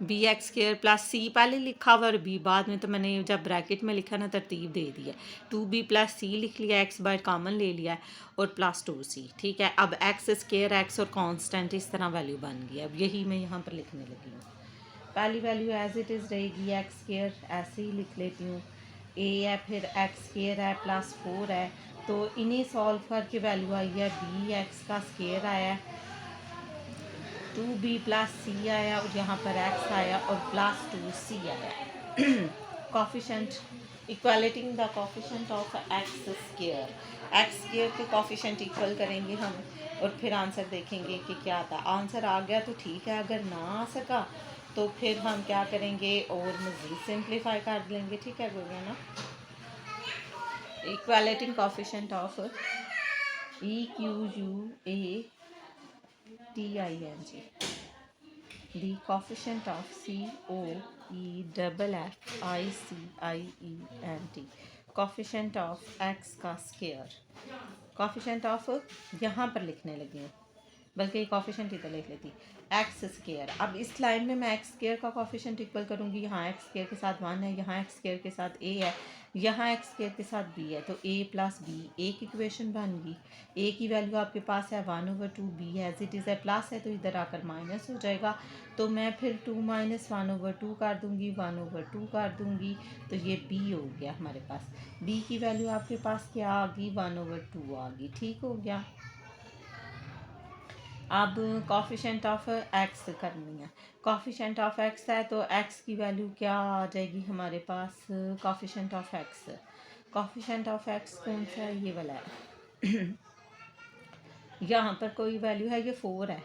बी एक्स स्क्र प्लस सी पहले लिखा हुआ और बी बाद में, तो मैंने जब ब्रैकेट में लिखा ना तरतीब दे दी है। 2b प्लस सी लिख लिया, एक्स बाय कॉमन ले लिया है और प्लस 2c। ठीक है, अब एक्स स्क्र एक्स और कांस्टेंट इस तरह वैल्यू बन गई। अब यही मैं यहाँ पर लिखने लगी हूँ। पहली वैल्यू एज इट इज़ रहेगी, एक्स स्क्र ऐसे ही लिख लेती हूँ। ए है, फिर एक्स स्क्र है प्लस 4 है, तो इन्हें सॉल्व करके वैल्यू आई है बी एक्स का स्क्र आया है, 2b प्लस सी आया और यहाँ पर x आया और प्लस 2c आया। Coefficient equating the coefficient of X square के कॉफिशेंट इक्वल करेंगे हम और फिर आंसर देखेंगे कि क्या आता। आंसर आ गया तो ठीक है, अगर ना आ सका तो फिर हम क्या करेंगे और मज़ीद सिंप्लीफाई कर लेंगे। ठीक है बोलिए ना। Equating coefficient of EQUATING, the coefficient of COEFFICIENT, coefficient of x का स्क्वायर, coefficient of यहाँ पर लिखने लगी हूँ, बल्कि कॉफिशेंट इधर लिख लेती एक्स स्क्र। अब इस लाइन में मैं एक्स स्क्र का कॉफिशेंट इक्वल करूँगी। यहाँ एक्स स्क्र के साथ 1 है, यहाँ एक्स स्क्र के साथ ए है, यहाँ एक्स स्क्र के साथ बी है, तो a प्लस बी एक इक्वेशन बन गई। a की वैल्यू आपके पास है 1/2, b एज इट इज़ है, प्लस है तो इधर आकर माइनस हो जाएगा, तो मैं फिर 2 माइनस 1/2 कर दूँगी, 1/2 कर दूँगी, तो ये b हो गया हमारे पास। b की वैल्यू आपके पास क्या आ गई, 1/2 आ गई। ठीक हो गया। अब कॉफिशेंट ऑफ एक्स करनी है। कॉफिशेंट ऑफ एक्स है तो एक्स की वैल्यू क्या आ जाएगी हमारे पास, coefficient of x. Coefficient of x कौन सा है, ये वाला है। यहाँ पर कोई वैल्यू है, ये 4 है,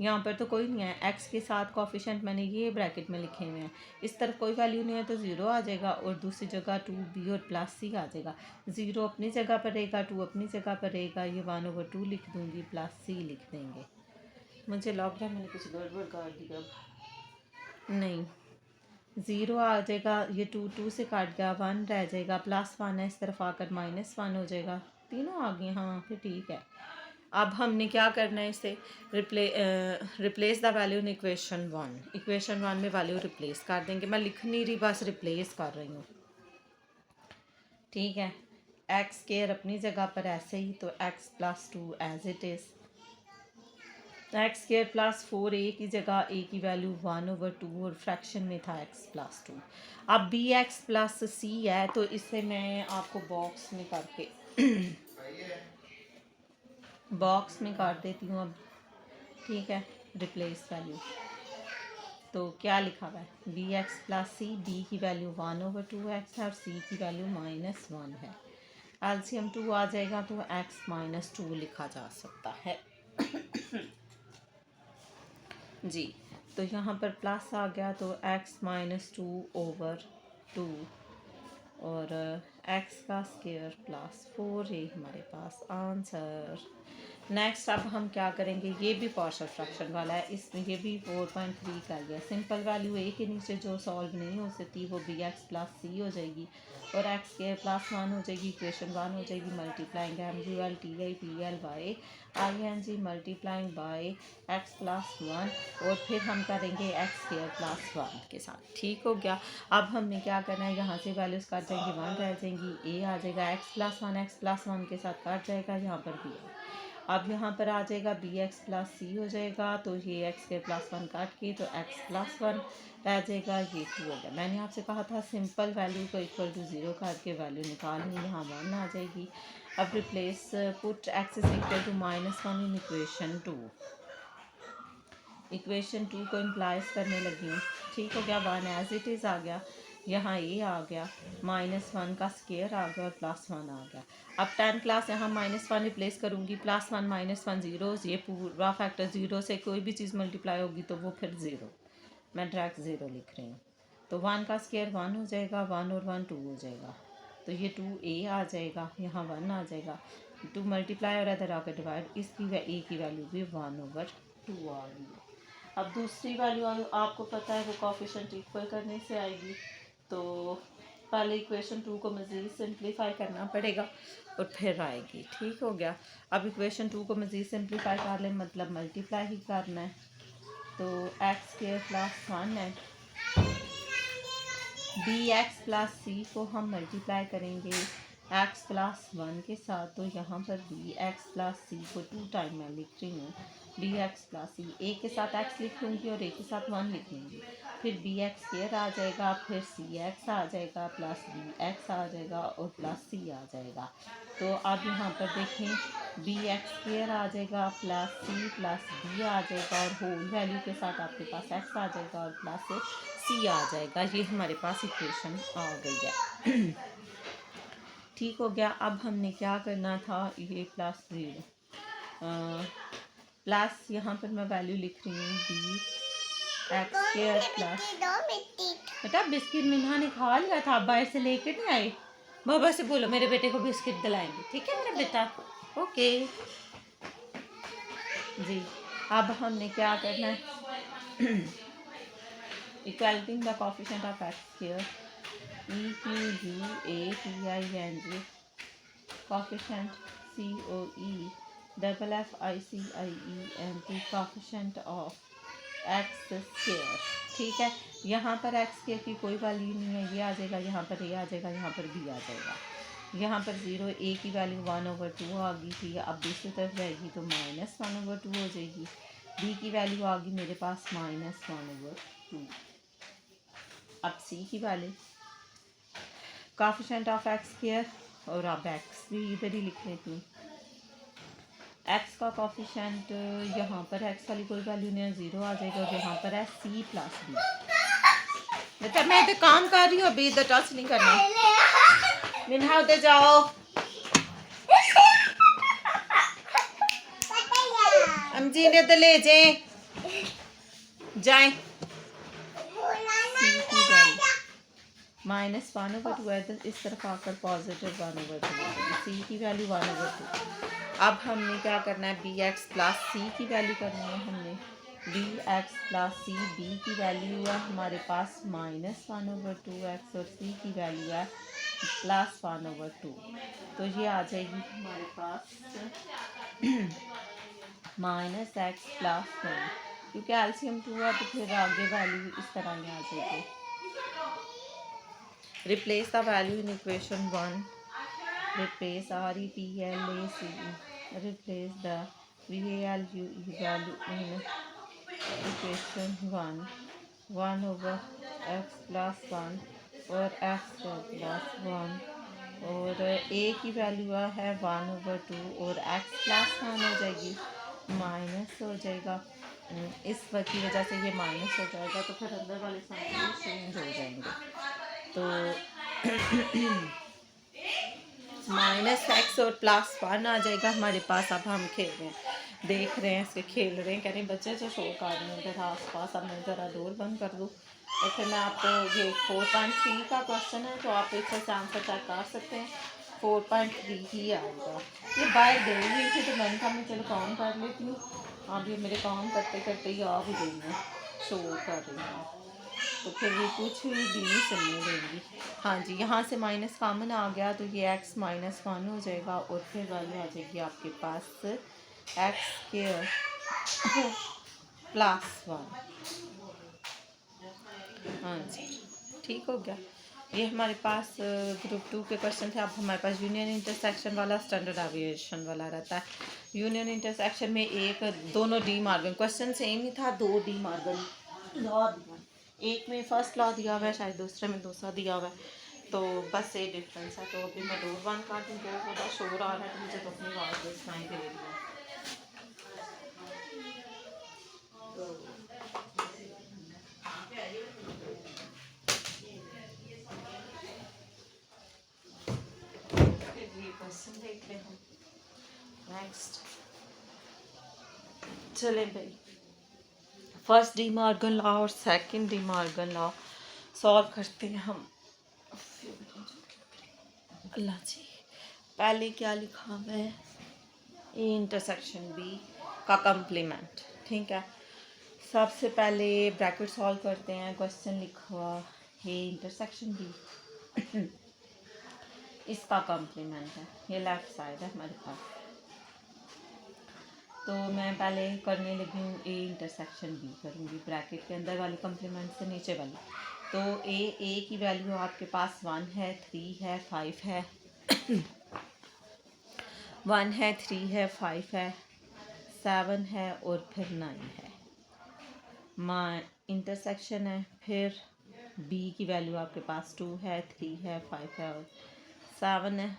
यहाँ पर तो कोई नहीं है। एक्स के साथ कॉफिशेंट मैंने ये ब्रैकेट में लिखे हुए हैं, इस तरफ कोई वैल्यू नहीं है तो 0 आ जाएगा और दूसरी जगह 2b और प्लस सी आ जाएगा। 0 अपनी जगह पर रहेगा, 2 अपनी जगह पर रहेगा, ये 1/2 लिख दूँगी, प्लस सी लिख देंगे। मुझे लग रहा है मैंने कुछ गड़बड़ कर दी। अब नहीं, 0 आ जाएगा, ये 2 से काट गया, 1 रह जाएगा, प्लस 1 है, इस तरफ आकर -1 हो जाएगा, तीनों आ गए। हाँ फिर ठीक है। अब हमने क्या करना है, इसे replace the value in equation 1। Equation 1 में वैल्यू रिप्लेस कर देंगे। मैं लिख नहीं रही, बस रिप्लेस कर रही हूँ। ठीक है, एक्स स्क्वायर अपनी जगह पर ऐसे ही, तो x plus 2 as it is, x square plus 4 a की जगह ए की वैल्यू 1/2 और फ्रैक्शन में था x प्लस 2। अब बी एक्स प्लस सी है, तो इसे मैं आपको बॉक्स में करके बॉक्स में काट देती हूँ अब। ठीक है, रिप्लेस वैल्यू तो क्या लिखा हुआ है, बी एक्स प्लस सी, बी की वैल्यू 1/2x है और सी की वैल्यू -1 है। एलसीएम 2 आ जाएगा तो x -2 लिखा जा सकता है। जी, तो यहाँ पर प्लस आ गया तो x -2/2 और x का स्क्वायर प्लस 4 है हमारे पास आंसर। नेक्स्ट अब हम क्या करेंगे, ये भी पार्शियल फ्रैक्शन वाला है, इसमें ये भी 4.3 का ही है। सिंपल वैल्यू ए के नीचे जो सॉल्व नहीं हो सकती वो बी एक्स प्लस सी हो जाएगी और एक्स स्क्वायर प्लस 1 हो जाएगी, इक्वेशन 1 हो जाएगी, multiplying MULTIPLYING multiplying by x plus 1 और फिर हम करेंगे एक्स स्क्वायर प्लस 1 के साथ। ठीक हो गया। अब हमने क्या करना है, यहाँ से वैल्यूज कट जाएंगी, 1 रह जाएंगी, ए आ जाएगा, एक्स प्लस 1 के साथ कट जाएगा, यहाँ पर भी। अब यहाँ पर आ जाएगा बी एक्स प्लस सी हो जाएगा, तो ये एक्स के प्लस 1 काट के तो एक्स प्लस 1 रह जाएगा, ये 2 हो गया। मैंने आपसे कहा था सिंपल वैल्यू को इक्वल टू 0 करके वैल्यू निकालनी, यहाँ 1 आ जाएगी। अब replace put x is equal to -1 in equation 2। Equation 2 को इम्प्लाइज करने लगी हूँ। ठीक हो गया, 1 एज इट इज़ आ गया, यहाँ ए आ गया, -1 का स्क्वायर आ गया और +1 आ गया। अब 10 क्लास यहाँ -1 रिप्लेस करूँगी, +1 -1 0, ये पूरा फैक्टर 0 से कोई भी चीज़ मल्टीप्लाई होगी तो वो फिर 0, मैं डायरेक्ट 0 लिख रही हूँ। तो 1 का स्क्वायर 1 हो जाएगा, 1 और 1 2 हो जाएगा, तो ये 2a आ जाएगा, यहाँ 1 आ जाएगा, 2 मल्टीप्लाई और इधर आकर डिवाइड, इसकी a की वैल्यू भी 1/2 आ गई। अब दूसरी वैल्यू आपको पता है वो कॉफिशेंट इक्वल करने से आएगी, तो पहले इक्वेशन 2 को मज़ीद सिंप्लीफाई करना पड़ेगा और फिर आएगी। ठीक हो गया। अब इक्वेशन 2 को मज़ीद सिंप्लीफाई कर लें, मतलब मल्टीप्लाई ही करना है। तो एक्स स्क्वायर प्लस 1 है, बी एक्स प्लस सी को हम मल्टीप्लाई करेंगे एक्स प्लस 1 के साथ। तो यहाँ पर बी एक्स प्लस सी को 2 टाइम मैं लिख रही हूँ, बी एक्स प्लस सी। एक के साथ एक्स लिख लूँगी और एक के साथ 1 लिख लूँगी, फिर बी एक्स स्क्वायर आ जाएगा, फिर सी एक्स आ जाएगा, प्लस बी एक्स आ जाएगा और प्लस सी आ जाएगा। तो अब यहाँ पर देखें, बी एक्स स्क्वायर आ जाएगा, प्लस सी प्लस बी आ जाएगा और होल वैल्यू के साथ आपके पास एक्स आ जाएगा और प्लस सी आ जाएगा। ये हमारे पास इक्वेशन आ गई है। ठीक हो गया। अब हमने क्या करना था, ये प्लस 0 प्लस यहाँ पर मैं वैल्यू लिख रही हूँ बी एक्स स्क्वायर प्लस। बेटा बिस्किट मिन्हा ने खा लिया था, बाहर से लेके नहीं आए। बाबा से बोलो मेरे बेटे को बिस्किट दिलाएंगे, ठीक है मेरा बेटा। ओके जी। अब हमने क्या करना है, equating the coefficient of x square E Q U A T I N G, coefficient C O E double F I C I E N T, coefficient of x square. ठीक है, यहाँ पर एक्स स्क्वायर की कोई value नहीं है, ये आ जाएगा, यहाँ पर ए आ जाएगा, यहाँ पर बी आ जाएगा। यहाँ पर 0, ए की वैल्यू 1/2 आ गई थी, अब दूसरी तरफ जाएगी तो -1/2 हो जाएगी। बी की वैल्यू आ गई मेरे पास -1/2। अब सी की value coefficient of x square, और अब एक्स भी इधर ही लिख लेती हूँ। एक्स का कोएफिशिएंट यहाँ पर एक्स वाली कोई वैल्यू नहीं है, 0 आ जाएगा और यहाँ पर है सी प्लस बी। बेटा मैं इधर काम कर रही हूँ, अभी इधर टच नहीं करना। मिन्हा उधर जाओ, अमजी ने तो ले जाए। -1/2 है तो इस तरफ आकर पॉजिटिव 1/2, सी की वैल्यू 1/2। अब हमने क्या करना है, बी एक्स प्लस सी की वैल्यू करनी है हमने। बी एक्स प्लस सी, बी की वैल्यू है हमारे पास -1/2 एक्स और सी की वैल्यू है +1/2। तो ये आ जाएगी हमारे पास -x + 1, क्योंकि एलसीएम 2 है तो फिर आगे वैल्यू इस तरह ही आ जाएगी। Replace the value in equation 1, replace REPLACE, replace the VALUE value in equation 1, 1/x + 1 और x + 1, और a की वैल्यू है 1/2 और x + 1 हो जाएगी, माइनस हो जाएगा। इस वक्त की वजह से ये माइनस हो जाएगा तो फिर अंदर वाले साइन चेंज हो जाएंगे। तो -x और +1 आ जाएगा हमारे पास। अब हम खेल रहे हैं, देख रहे हैं, इसके खेल रहे हैं, कह रहे हैं बच्चे जो शो कर रहे हैं इधर आस पास। अब मैं ज़रा डोर बंद कर दूँ और फिर मैं आपको ये 4.3 का क्वेश्चन है तो आप इस से आंसर चेक कर सकते हैं। 4.3 ही आएगा। ये बाहर गई हुई थी तो मैंने कहा मैं चलो काम कर लेती हूँ। अब ये मेरे काम करते करते ही आ भी गई हैं, शो कर रही हैं, तो फिर ये कुछ भी नहीं सुनने देंगी। हाँ जी, यहाँ से माइनस कॉमन आ गया तो ये x -1 हो जाएगा और फिर वैल्यू आ जाएगी आपके पास x² + 1। हाँ जी, ठीक हो गया। ये हमारे पास ग्रुप 2 के क्वेश्चन थे। अब हमारे पास यूनियन इंटरसेक्शन वाला, स्टैंडर्ड एविएशन वाला रहता है। यूनियन इंटरसेक्शन में दोनों डी मॉर्गन, क्वेश्चन सेम ही था, 2 डी मॉर्गन लॉ दिया, एक में फर्स्ट लॉ दिया हुआ है, शायद दूसरे में दूसरा दिया हुआ है, तो बस ये डिफरेंस है। तो अभी मैं डोर बंद कर दूँ, बहुत ज़्यादा शोर आ रहा है तो मुझे तो अपनी आवाज़ सुनाई दे रही है। क्वेश्चन देख लें हम नेक्स्ट। चले भाई, फर्स्ट डी मॉर्गन लॉ और second De Morgan law solve करते हैं हम। अल्लाह जी, पहले क्या लिखा हुआ है, ए इंटरसेक्शन बी का कम्प्लीमेंट। ठीक है, सबसे पहले ब्रैकेट सॉल्व करते हैं। क्वेश्चन लिखा हुआ ये इंटरसेक्शन बी इसका कॉम्प्लीमेंट है, ये लेफ़्ट साइड है हमारे पास। तो मैं पहले करने लगी हूँ ए इंटरसेक्शन बी करूँगी, ब्रैकेट के अंदर वाली कॉम्प्लीमेंट से नीचे वाली। तो ए की वैल्यू आपके पास 1 है, 3 है, 5 है 1 है, 3 है, 5 है, 7 है और फिर 9 है। माँ इंटरसेक्शन है। फिर बी की वैल्यू आपके पास 2 है, 3 है, 5 है और 7 है।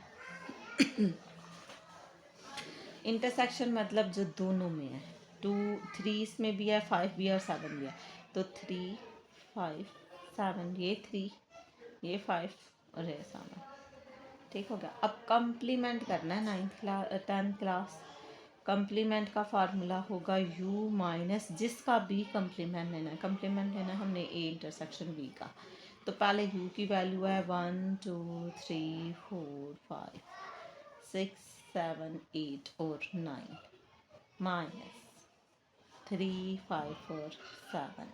इंटरसेक्शन मतलब जो दोनों में है, 2 3 इसमें भी है, 5 भी है और 7 भी है। तो 3 5 7, ये 3 ये 5 और ये 7, ठीक हो गया। अब कंप्लीमेंट करना है 10th क्लास। कंप्लीमेंट का फार्मूला होगा u माइनस जिसका भी कंप्लीमेंट लेना है। कंप्लीमेंट लेना है हमने ए इंटरसेक्शन बी का। तो पहले u की वैल्यू है 1 2 3 4 5 6 7 8 और 9 माइनस 3 5 और 7।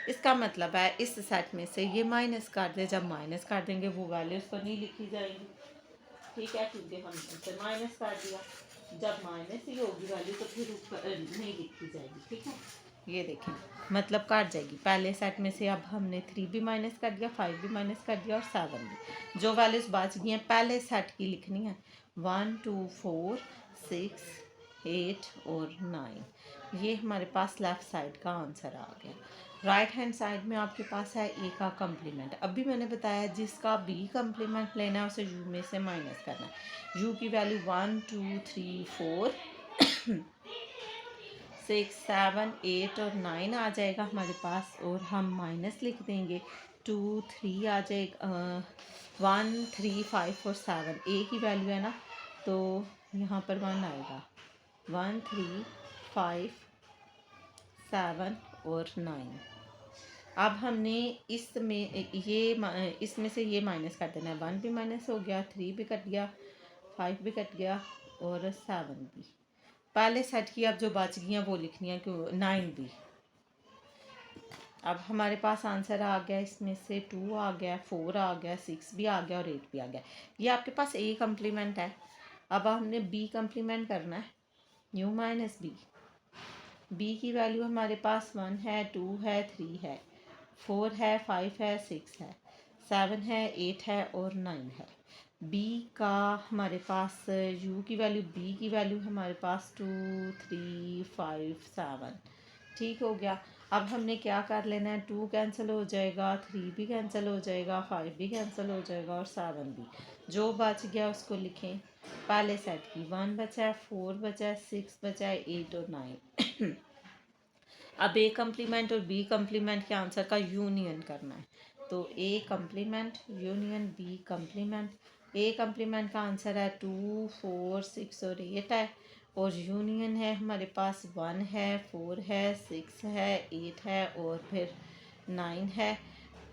इसका मतलब है इस सेट में से ये माइनस कर दे। जब माइनस कर देंगे वो वैल्यूज़ तो नहीं लिखी जाएंगी, ठीक है, क्योंकि हमने इसे माइनस कर दिया। जब माइनस ही होगी वैल्यू तो फिर ऊपर नहीं लिखी जाएगी, ठीक है। ये देखें, मतलब काट जाएगी। पहले सेट में से अब हमने 3 भी माइनस कर दिया, 5 भी माइनस कर दिया और 7 भी। जो वैल्यूज़ बच गई हैं पहले सेट की लिखनी है, 1 2 4 6 8 और 9। ये हमारे पास लेफ़्ट साइड का आंसर आ गया। राइट हैंड साइड में आपके पास है ए का कम्प्लीमेंट। अभी मैंने बताया जिसका बी कम्प्लीमेंट लेना है उसे यू में से माइनस करना है। यू की वैल्यू 1 2 3 4 6 7 8 और 9 आ जाएगा हमारे पास, और हम माइनस लिख देंगे 2 3 आ जाएगा 1 3 5 और 7। ए की वैल्यू है ना, तो यहाँ पर 1 आएगा। 1 3 5 7 और 9। अब हमने इसमें से ये माइनस कर देना है। 1 भी माइनस हो गया, 3 भी कट गया, 5 भी कट गया और 7 भी। पहले सेट की अब जो बच गई हैं वो लिखनी है, क्यों 9 भी। अब हमारे पास आंसर आ गया, इसमें से 2 आ गया, 4 आ गया, 6 भी आ गया और 8 भी आ गया। ये आपके पास ए कम्प्लीमेंट है। अब हमने बी कम्प्लीमेंट करना है, यू माइनस बी। बी की वैल्यू हमारे पास 1 है, 2 है, 3 है, 4 है, 5 है, 6 है, 7 है, 8 है और 9 है। बी का हमारे पास यू की वैल्यू, बी की वैल्यू हमारे पास 2 3 5 7, ठीक हो गया। अब हमने क्या कर लेना है, 2 कैंसिल हो जाएगा, 3 भी कैंसिल हो जाएगा, 5 भी कैंसिल हो जाएगा और 7 भी। जो बच गया उसको लिखें। पहले सेट की 1 बचा है, 4 बचा है, 6 बचा है, 8 और 9। अब ए कम्प्लीमेंट और बी कम्प्लीमेंट के आंसर का यूनियन करना है। तो A complement union B complement. A complement का आंसर है 2 4 6 और 8 है, और यूनियन है हमारे पास 1 है, 4 है, 6 है, 8 है और फिर 9 है।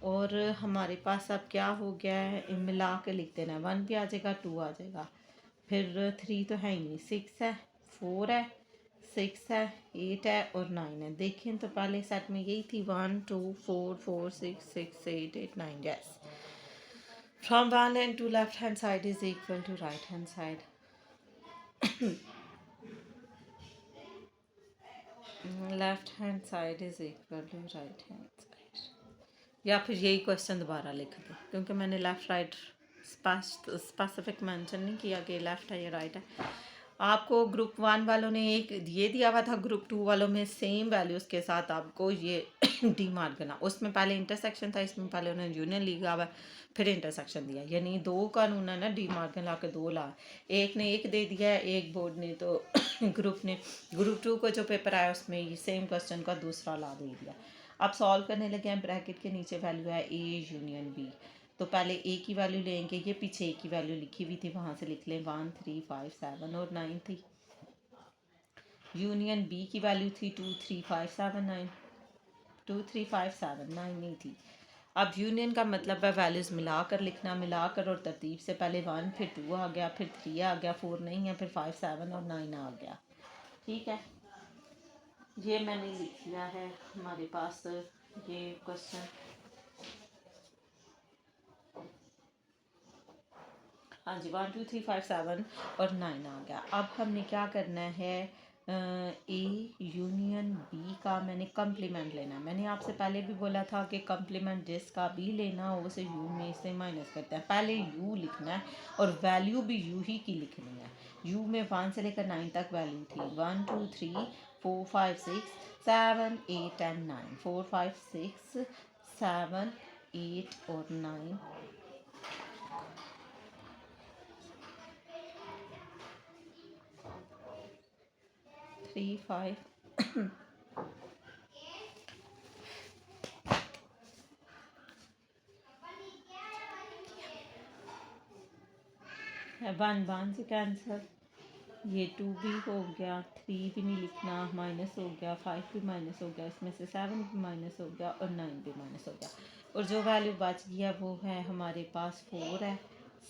और हमारे पास अब क्या हो गया है, मिला के लिख देना है। 1 भी आ जाएगा, 2 आ जाएगा, फिर 3 तो है ही नहीं, 6 है, 4 है, 6 है, 8 है और 9 है। देखें तो पहले सेट में यही थी, 1 2 4 4 6 6 8 8 9। Yes, from one and two left hand side is equal to right hand side. Left hand side is equal to right hand side, या फिर यही क्वेश्चन दोबारा लिख दो, क्योंकि मैंने लेफ़्ट राइट स्पेसिफिक मेंशन नहीं किया कि लेफ़्ट है या राइट है। आपको ग्रुप 1 वालों ने एक ये दिया हुआ था, ग्रुप 2 वालों में सेम वैल्यूज़ के साथ आपको ये डी मार्क करना। उसमें पहले इंटरसेक्शन था, इसमें पहले उन्होंने यूनियन लिखा हुआ, फिर इंटरसेक्शन दिया। यानी 2 कानून है ना, डी मार्क ला के 2 ला, एक ने एक दे दिया है, एक बोर्ड ने तो ग्रुप ने ग्रुप 2 को जो पेपर आया उसमें ये सेम क्वेश्चन का दूसरा ला दे दिया। अब सॉल्व करने लगे हैं। ब्रैकेट के नीचे वैल्यू है ए यूनियन बी। तो पहले ए की वैल्यू लेंगे, ये पीछे ए की वैल्यू लिखी हुई थी वहाँ से लिख लें, 1 3 5 7 और 9 थी। यूनियन बी की वैल्यू थी 2 3 5 7 9, 2 3 5 7 9 नहीं थी। अब यूनियन का मतलब है वैल्यूज़ मिलाकर लिखना, मिलाकर और तरतीब से। पहले 1 फिर 2 आ गया, फिर 3 आ गया, 4 नहीं है, फिर 5 7 और 9 आ गया, ठीक है। ये मैंने लिख लिया है हमारे पास ये क्वेश्चन। हाँ जी, 1 2 3 5 7 और 9 आ गया। अब हमने क्या करना है, ए यूनियन बी का मैंने कम्प्लीमेंट लेना है। मैंने आपसे पहले भी बोला था कि कम्प्लीमेंट जिसका भी लेना हो उसे यू में से माइनस करते हैं। पहले यू लिखना है और वैल्यू भी यू ही की लिखनी है। यू में 1 से लेकर 9 तक वैल्यू थी, 1 2 3 4 5 6 7 8 एंड 9, 4 5 6 7 8 और 9। 3 5 1 से कैंसर, ये 2 भी हो गया, 3 भी नहीं लिखना, माइनस हो गया, 5 भी माइनस हो गया, इसमें से 7 भी माइनस हो गया और 9 भी माइनस हो गया। और जो वैल्यू बच गया वो है हमारे पास 4 है,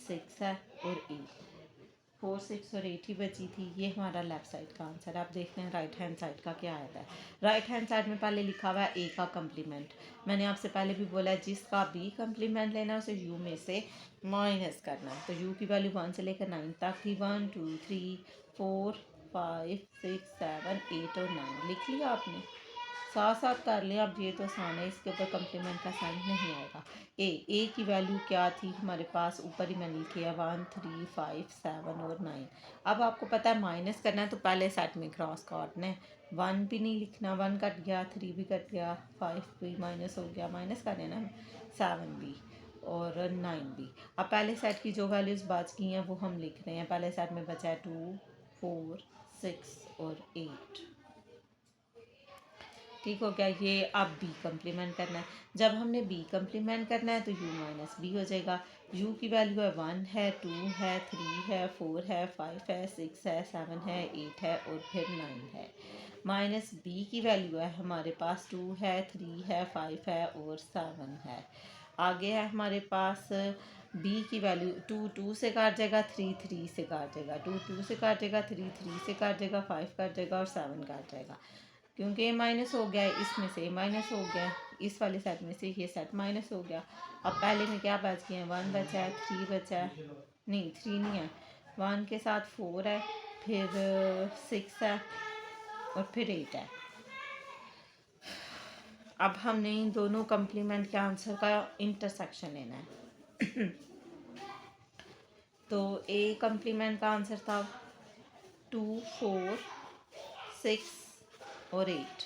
6 है और 8। 4 6 और 8 ही बची थी। ये हमारा लेफ्ट साइड का आंसर। आप देखते हैं राइट हैंड साइड का क्या आता है। राइट हैंड साइड में पहले लिखा हुआ है ए का कम्प्लीमेंट। मैंने आपसे पहले भी बोला जिसका बी कम्प्लीमेंट लेना है उसे यू में से माइनस करना है। तो यू की वैल्यू 1 से लेकर 9 तक थी, 1 2 3 4 5 6 7 8 और 9 लिख लिया आपने। साथ साथ कर लें अब, ये तो आसान है, इसके ऊपर कम्प्लीमेंट का साइन नहीं आएगा। ए की वैल्यू क्या थी हमारे पास, ऊपर ही मैंने लिखी है 1 3 5 7 और 9। अब आपको पता है माइनस करना है तो पहले सेट में क्रॉस काटना है। 1 भी नहीं लिखना, 1 कट गया, 3 भी कट गया, 5 भी माइनस हो गया, माइनस कर देना 7 भी और 9 भी। अब पहले सेट की जो वैल्यूज़ बच गई हैं वो हम लिख रहे हैं। पहले सेट में बचा है 2 4 6 और 8। ठीक हो गया। ये अब बी कम्प्लीमेंट करना है। जब हमने बी कम्प्लीमेंट करना है तो यू माइनस बी हो जाएगा। यू की वैल्यू है 1 है, 2 है, 3 है, 4 है, 5 है, 6 है, 7 है, 8 है और फिर 9 है। माइनस बी की वैल्यू है हमारे पास 2 है, 3 है, 5 है और 7 है। आगे है हमारे पास बी की वैल्यू 2 2 से काट जाएगा, 3 3 से काट जाएगा, 2 2 से काट जाएगा, 3 3 से काट जाएगा, 5 काट जाएगा और 7 काट जाएगा। क्योंकि ये माइनस हो गया है, इसमें से माइनस हो गया, इस वाले सेट में से ये सेट माइनस हो गया। अब पहले में क्या बच गया है, 1 बचा है, 3 बचा है, नहीं 3 नहीं है, 1 के साथ 4 है, फिर 6 है और फिर 8 है। अब हमने इन दोनों कम्प्लीमेंट के आंसर का इंटरसेक्शन लेना है। तो ए कम्प्लीमेंट का आंसर था 2 4 6 और 8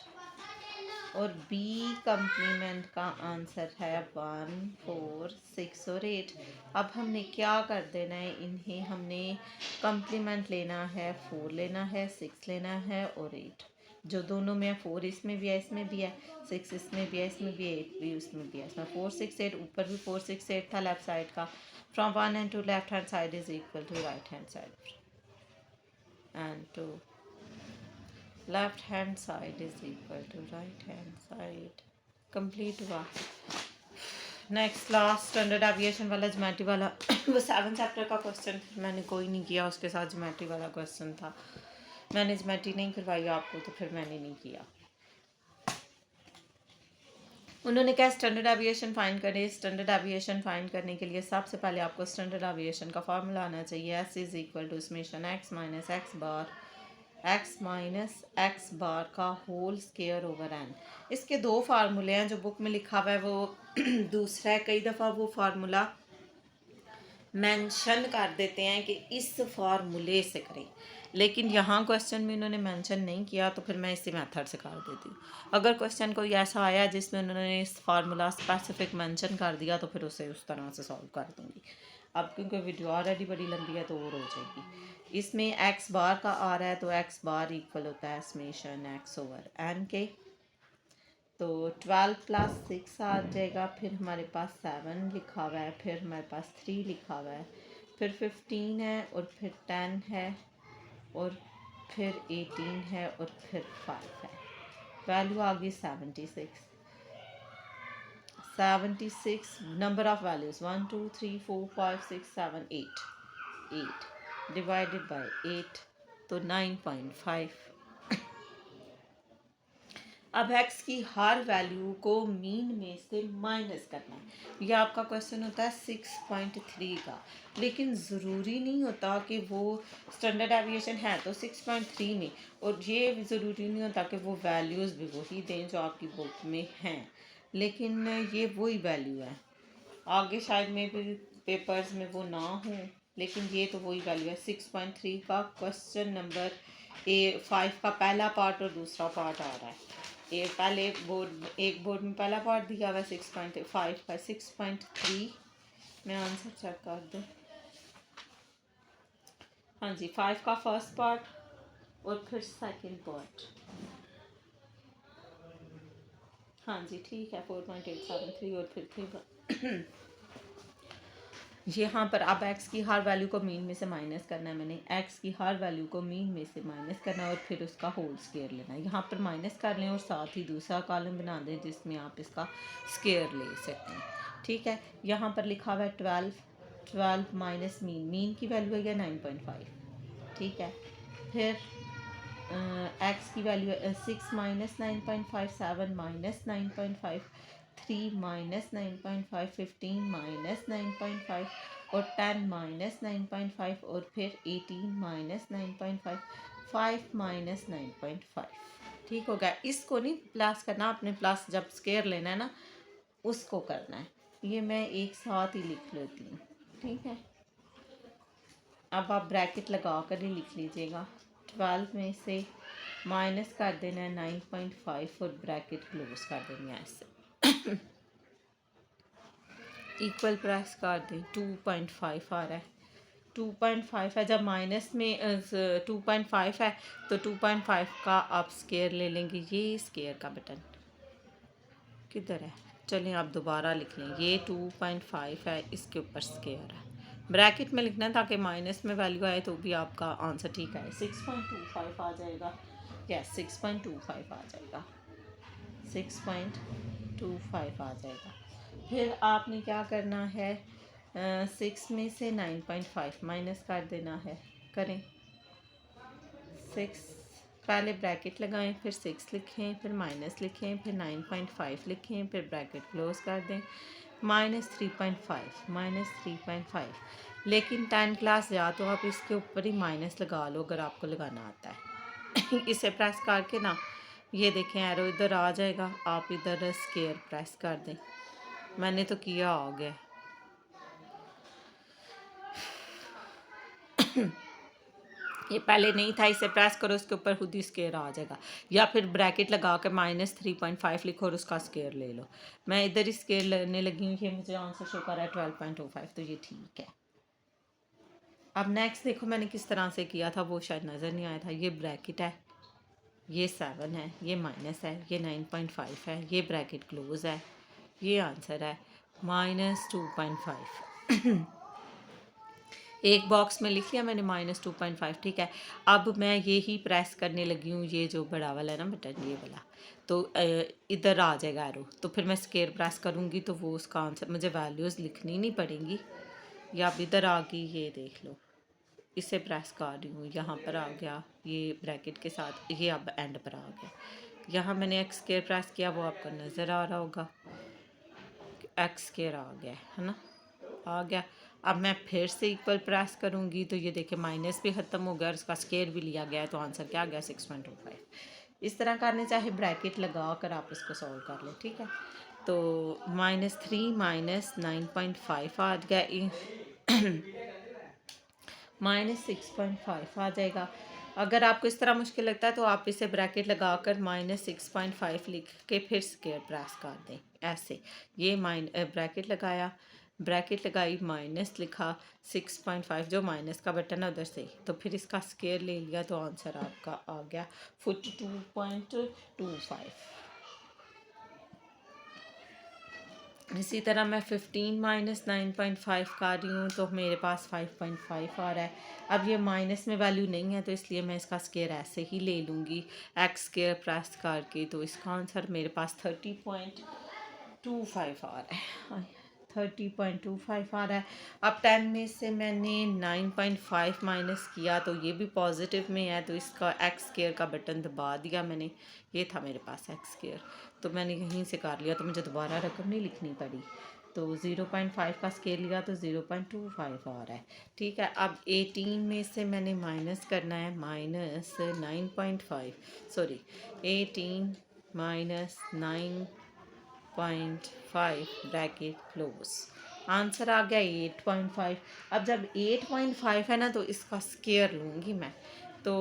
और बी कम्प्लीमेंट का आंसर है 1 4 6 और 8। अब हमने क्या कर देना है, इन्हें हमने कम्प्लीमेंट लेना है, 4 लेना है, 6 लेना है और 8। जो दोनों में है 4 इसमें भी है, इसमें भी है, 6 इसमें भी है, इसमें भी है, 8 भी उसमें भी है। इसमें 4 6 8, ऊपर भी 4 6 8 था लेफ्ट साइड का। From 1 and two left hand side is equal to right hand side and two left hand side is equal to right hand side। Complete हुआ। नेक्स्ट लास्ट स्टैंडर्ड एविएशन वाला ज्योमेट्री वाला वो 7 chapter का question मैंने कोई नहीं किया, उसके साथ ज्योमेट्री वाला क्वेश्चन था। मैंने ज्योमेट्री नहीं करवाई आपको तो फिर मैंने नहीं किया। उन्होंने क्या स्टैंडर्ड एविएशन फाइंड करे। स्टैंडर्ड एविएशन फाइंड करने के लिए सबसे पहले आपको स्टैंडर्ड एविएशन का फार्मूला आना चाहिए। S is equal to summation x minus x bar x minus x bar का होल स्केयर ओवर एन। इसके दो फार्मूले हैं, जो बुक में लिखा हुआ है वो दूसरा है। कई दफ़ा वो फार्मूला मेंशन कर देते हैं कि इस फार्मूले से करें, लेकिन यहाँ क्वेश्चन में उन्होंने मेंशन नहीं किया तो फिर मैं इसी मेथड से कर देती हूँ। अगर क्वेश्चन कोई ऐसा आया जिसमें उन्होंने इस फार्मूला स्पेसिफिक मेंशन कर दिया तो फिर उसे उस तरह से सॉल्व कर दूँगी। अब क्योंकि वीडियो ऑलरेडी बड़ी लंबी है तो और हो जाएगी। इसमें एक्स बार का आ रहा है तो एक्स बार इक्वल होता है समेशन एक्स ओवर एन के। तो 12 प्लस 6 आ जाएगा, फिर हमारे पास 7 लिखा हुआ है, फिर हमारे पास 3 लिखा हुआ है, फिर 15 है और फिर 10 है और फिर 18 है और फिर 5 है। वैल्यू आ गई 76। 76 number of values 1 2 3 4 5 6 7 8 divided by 8 तो 9.5। अब एक्स की हर वैल्यू को मीन में से माइनस करना है। यह आपका क्वेश्चन होता है 6.3 का, लेकिन ज़रूरी नहीं होता कि वो स्टैंडर्ड एविएशन है तो 6.3 में, और ये ज़रूरी नहीं होता कि वो वैल्यूज़ भी वही दें जो आपकी बुक में हैं, लेकिन ये वही वैल्यू है। आगे शायद में भी पेपर्स में वो ना हो, लेकिन ये तो वही वैल्यू है। 6.3 का क्वेश्चन नंबर 5 का पहला पार्ट और दूसरा पार्ट आ रहा है। ये पहले एक बोर्ड में पहला पार्ट दिया हुआ 6.5 का, 6.3 मैं आंसर चेक कर दूँ। हाँ जी, 5 का फर्स्ट पार्ट और फिर सेकंड पार्ट। हाँ जी ठीक है, 4.873 और फिर 3 यहाँ पर अब x की हर वैल्यू को मीन में से माइनस करना है। मैंने x की हर वैल्यू को मीन में से माइनस करना है और फिर उसका होल स्क्वायर लेना है। यहाँ पर माइनस कर लें और साथ ही दूसरा कॉलम बना दें जिसमें आप इसका स्क्वायर ले सकते हैं। ठीक है, यहाँ पर लिखा हुआ है 12 माइनस मीन की वैल्यू है 9.5। ठीक है, फिर x की वैल्यू है 6 माइनस 9.5, 7 माइनस 9.5, 3 माइनस 9.5, 15 माइनस 9.5 और 10 माइनस 9.5 और फिर 18 माइनस 9.5, 5 माइनस 9.5। ठीक हो गया। इसको नहीं प्लस करना, आपने प्लस जब स्क्वायर लेना है ना उसको करना है। ये मैं एक साथ ही लिख लेती हूँ। ठीक है, अब आप ब्रैकेट लगा कर ही लिख लीजिएगा। 12 में से माइनस कर देना है 9.5 और ब्रैकेट क्लोज कर देनी है ऐसे। इक्वल प्रेस कर दें, 2.5 आ रहा है। 2.5 है, जब माइनस में 2.5 है तो 2.5 का आप स्क्वायर ले लेंगे। ये स्क्वायर का बटन किधर है? चलिए आप दोबारा लिख लें। ये 2.5 है, इसके ऊपर स्क्वायर है। ब्रैकेट में लिखना है ताकि माइनस में वैल्यू आए तो भी आपका आंसर ठीक है। 6.25 आ जाएगा। यस, 6.25 आ जाएगा। 6.25 आ जाएगा। फिर आपने क्या करना है, 6 में से 9.5 माइनस कर देना है। करें, 6 पहले ब्रैकेट लगाएं, फिर 6 लिखें, फिर माइनस लिखें, फिर 9.5 लिखें, फिर ब्रैकेट क्लोज कर दें। -3.5 लेकिन 10 क्लास या तो आप इसके ऊपर ही माइनस लगा लो अगर आपको लगाना आता है। इसे प्रेस करके ना, ये देखें एरो इधर आ जाएगा, आप इधर स्क्वायर प्रेस कर दें। मैंने तो किया, आ गया। ये पहले नहीं था, इसे प्रेस करो, उसके ऊपर खुद ही स्क्वायर आ जाएगा। या फिर ब्रैकेट लगा कर -3.5 लिखो और उसका स्क्वायर ले लो। मैं इधर ही स्क्वायर लेने लगी हूँ, ये मुझे आंसर शो कर रहा है 12.25, तो ये ठीक है। अब नेक्स्ट देखो मैंने किस तरह से किया था, वो शायद नज़र नहीं आया था। ये ब्रैकेट है, ये 7 है, ये माइनस है, ये 9.5 है, ये ब्रैकेट क्लोज है, ये आंसर है -2.5। एक बॉक्स में लिख लिया मैंने -2.5। ठीक है, अब मैं ये ही प्रेस करने लगी हूँ, ये जो बड़ा वाला है ना बटन, ये वाला, तो इधर आ जाएगा एरो। तो फिर मैं स्क्वायर प्रेस करूँगी तो वो उसका आंसर, मुझे वैल्यूज़ लिखनी नहीं पड़ेंगी। या अब इधर आ गई, ये देख लो, इसे प्रेस कर रही हूँ, यहाँ पर आ गया ये ब्रैकेट के साथ, ये अब एंड पर आ गया। यहाँ मैंने एक्स स्क्वायर प्रेस किया, वो आपको नज़र आ रहा होगा, एक्स स्क्वायर आ गया है ना, आ गया। अब मैं फिर से इक्वल प्रेस करूँगी तो ये देखिए माइनस भी ख़त्म हो गया और उसका स्क्वायर भी लिया गया है, तो आंसर क्या आ गया 6.25। इस तरह करने चाहे ब्रैकेट लगा कर आप इसको सॉल्व कर लें। ठीक है, तो -3 माइनस 9.5 आ गया, -6.5 आ जाएगा। अगर आपको इस तरह मुश्किल लगता है तो आप इसे ब्रैकेट लगा कर -6.5 लिख के फिर स्क्वायर प्रेस कर दें ऐसे। ये ब्रैकेट लगाया, ब्रैकेट लगाई, माइनस लिखा, 6.5 जो माइनस का बटन है उधर से, तो फिर इसका स्क्वायर ले लिया, तो आंसर आपका आ गया 42.25। इसी तरह मैं 15 माइनस 9.5 कर रही हूँ तो मेरे पास 5.5 आ रहा है। अब ये माइनस में वैल्यू नहीं है तो इसलिए मैं इसका स्क्वायर ऐसे ही ले लूँगी एक्स स्क्वायर प्रेस करके, तो इसका आंसर मेरे पास 30.25 आ रहा है। 30.25 आ रहा है। अब 10 में से मैंने 9.5 माइनस किया तो ये भी पॉजिटिव में है, तो इसका एक्स स्क्वायर का बटन दबा दिया मैंने। ये था मेरे पास एक्स स्क्वायर, तो मैंने यहीं से कर लिया, तो मुझे दोबारा रकम नहीं लिखनी पड़ी। तो 0.5 का स्केल लिया तो 0.25 आ रहा है। ठीक है, अब 18 में से मैंने माइनस करना है, minus 9.5, sorry 18 minus 9.5 bracket close. Answer आ गया 8.5। अब जब 8.5 है ना तो इसका स्केयर लूँगी मैं, तो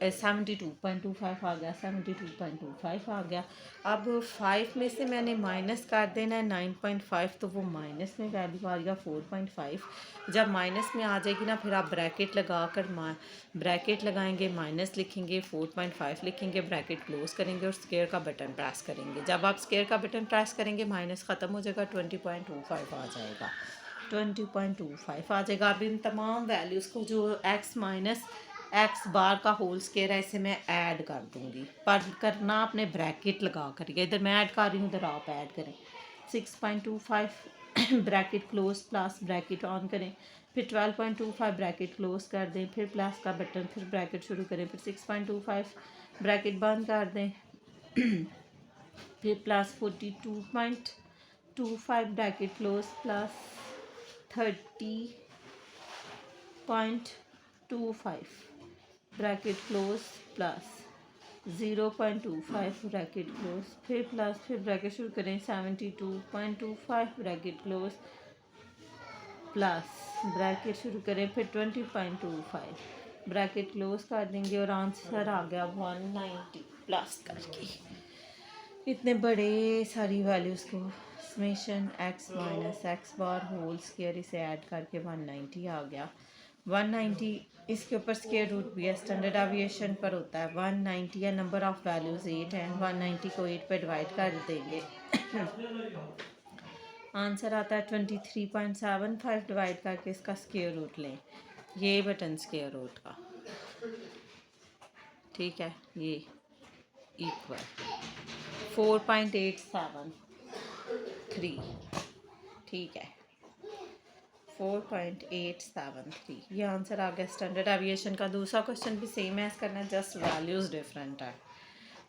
72.25 आ गया, 72.25 आ गया। अब 5 में से मैंने माइनस कर देना है 9.5, तो वो माइनस में वैल्यू आ गया 4.5। जब माइनस में आ जाएगी ना फिर आप ब्रैकेट लगा कर ब्रैकेट लगाएंगे, माइनस लिखेंगे, 4.5 लिखेंगे, ब्रैकेट क्लोज करेंगे और स्केयर का बटन प्रेस करेंगे। जब आप स्केयर का बटन प्रेस करेंगे माइनस ख़त्म हो जाएगा, 20.25 आ जाएगा, 20.25 आ जाएगा। अब इन तमाम वैल्यूज़ को जो एक्स माइनस एक्स बार का होल स्केयर है इसे मैं ऐड कर दूंगी, पर करना आपने ब्रैकेट लगा कर। इधर मैं ऐड कर रही हूँ, इधर आप ऐड करें। 6.25 bracket close plus bracket on करें, फिर 12.25 ब्रैकेट क्लोज कर दें, फिर प्लस का बटन, फिर ब्रैकेट शुरू करें, फिर 6.25 ब्रैकेट बंद कर दें, फिर plus 42.25 bracket close plus 30.25 bracket close plus 0.25 bracket close, फिर प्लस, फिर ब्रैकेट शुरू करें, 72.25 ब्रैकेट क्लोज प्लस ब्रैकेट शुरू करें, फिर 20.25 ब्रैकेट क्लोज कर देंगे और आंसर आ गया 190 प्लस करके। इतने बड़े सारी वैल्यूज़ को summation x minus x bar whole square इसे ऐड करके 190 आ गया। 190 इसके ऊपर स्क्वायर रूट भी है, स्टैंडर्ड एविएशन पर होता है। 190 है, नंबर ऑफ़ वैल्यूज़ 8 हैं, 190 को 8 पे डिवाइड कर देंगे आंसर आता है 23.75। डिवाइड करके इसका स्क्वायर रूट लें, ये बटन स्क्वायर रूट का, ठीक है, ये इक्वल 4.873, ठीक है, 4.873 ये आंसर आ गया स्टैंडर्ड एविएशन का। दूसरा क्वेश्चन भी सेम है करना है, जस्ट वैल्यूज़ डिफरेंट है।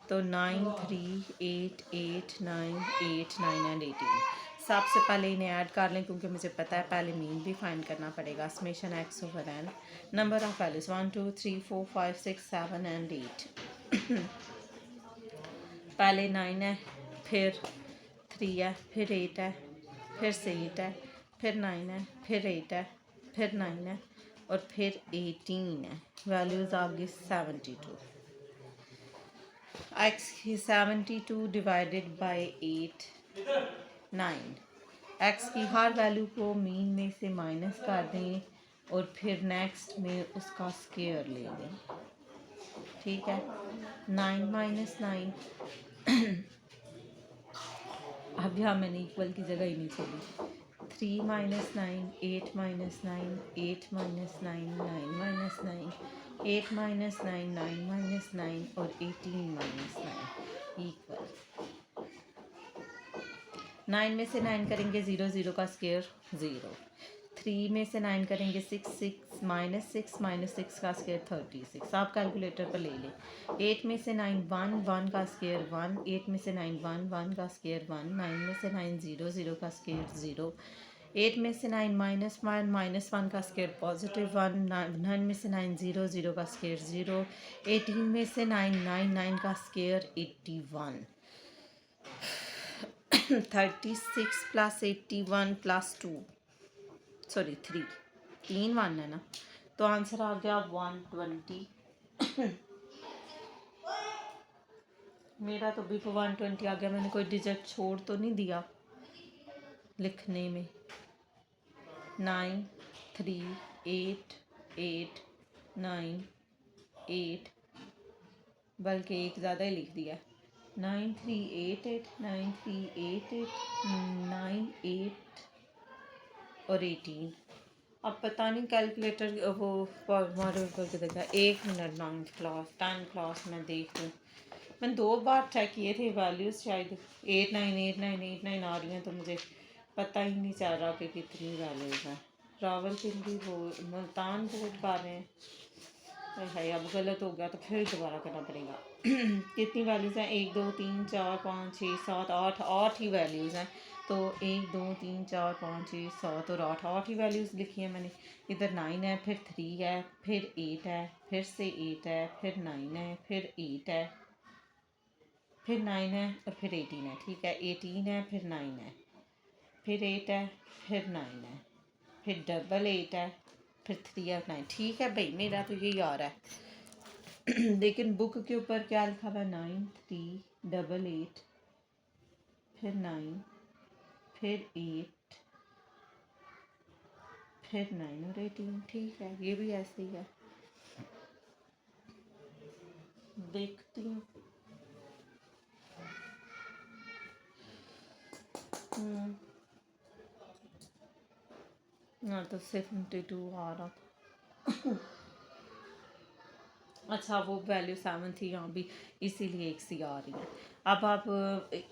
तो 9, 3, 8, 8, 9, 8, 9 एंड 18 सबसे पहले इन्हें ऐड कर लें, क्योंकि मुझे पता है पहले मीन भी फाइंड करना पड़ेगा। Summation x over n, number of values 1, 2, 3, 4, 5, 6, 7 and 8 पहले 9 है, फिर 3 है, फिर 8 है, फिर 8 है, फिर 9 है, फिर 8 है, फिर 9 है और फिर 18 है। वैल्यूज़ आ गई 72। एक्स की 72 डिवाइडेड बाई 8 9। एक्स की हर वैल्यू को मीन में से माइनस कर दें और फिर नेक्स्ट में उसका स्क्वायर ले लें, ठीक है। 9 माइनस 9 अब यहाँ मैंने इक्वल की जगह ही नहीं छोड़ी। 3 minus 9, 8 minus 9, 8 minus 9, 9 minus 9, 8 minus 9, 9 minus 9 और 18 माइनस 9 इक्वल 9 में से 9 करेंगे 0, 0 का स्क्वायर 0। 3 में से 9 करेंगे 6, 6 माइनस 6 का स्क्वायर 36। आप कैलकुलेटर पर ले लें। 8 में से 9 1, 1 का स्क्वायर 1, 8 में से 9 1, 1 का स्क्वायर 1, 9 में से 9 0, 0 का स्क्वायर 0, 8 में से 9 -1 का स्क्वायर पॉजिटिव 1, 9 में से 9 0, 0 का स्क्वायर 0, 18 में से 9 9 का स्क्वायर 81। 36 प्लस 81 प्लस 2 सॉरी 3 1 है ना, तो आंसर आ गया 120। मेरा तो भी 120 आ गया, मैंने कोई डिजिट छोड़ तो नहीं दिया लिखने में। 9 3 8 8 9 8 बल्कि एक ज़्यादा ही लिख दिया। 9 3 8 8 9 3 8 8 9 8 और 18। अब पता नहीं कैलकुलेटर वो मॉडल करके देखा। 1 minute 9th class 10th class में देख लूँ। मैंने 2 बार चेक किए थे वैल्यूज़, शायद 8 9 8 9 8 9 आ रही हैं, तो मुझे पता ही नहीं चल रहा कि कितनी वैल्यूज़ हैं। रावलपिंडी मुल्तान बोर्ड पा रहे हैं। भाई अब गलत हो गया तो फिर दोबारा करना पड़ेगा। कितनी वैल्यूज़ हैं? 1 2 3 4 5 6 7 8 8 ही वैल्यूज़ हैं। तो 1 2 3 4 5 6 7 और 8 ही वैल्यूज़ लिखी है मैंने। इधर 9 है, फिर 3 है, फिर 8 है, फिर से 8 है, फिर 9 है, फिर 8 है, फिर 9 है और फिर 18 है। ठीक है, 18 है, फिर 9 है, फिर 8 है, फिर 9 है, फिर डबल 8 है, फिर 3 और 9। ठीक है भाई, मेरा तो यही आ रहा है। लेकिन बुक के ऊपर क्या लिखा हुआ है? 9 3 डबल 8, फिर 9, फिर 8, फिर 9 और 18। ठीक है, ये भी ऐसे ही है। देखती हूँ। ना तो 72 आ रहा था। अच्छा, वो वैल्यू 7 थी यहाँ भी, इसीलिए एक सी आ रही है। अब आप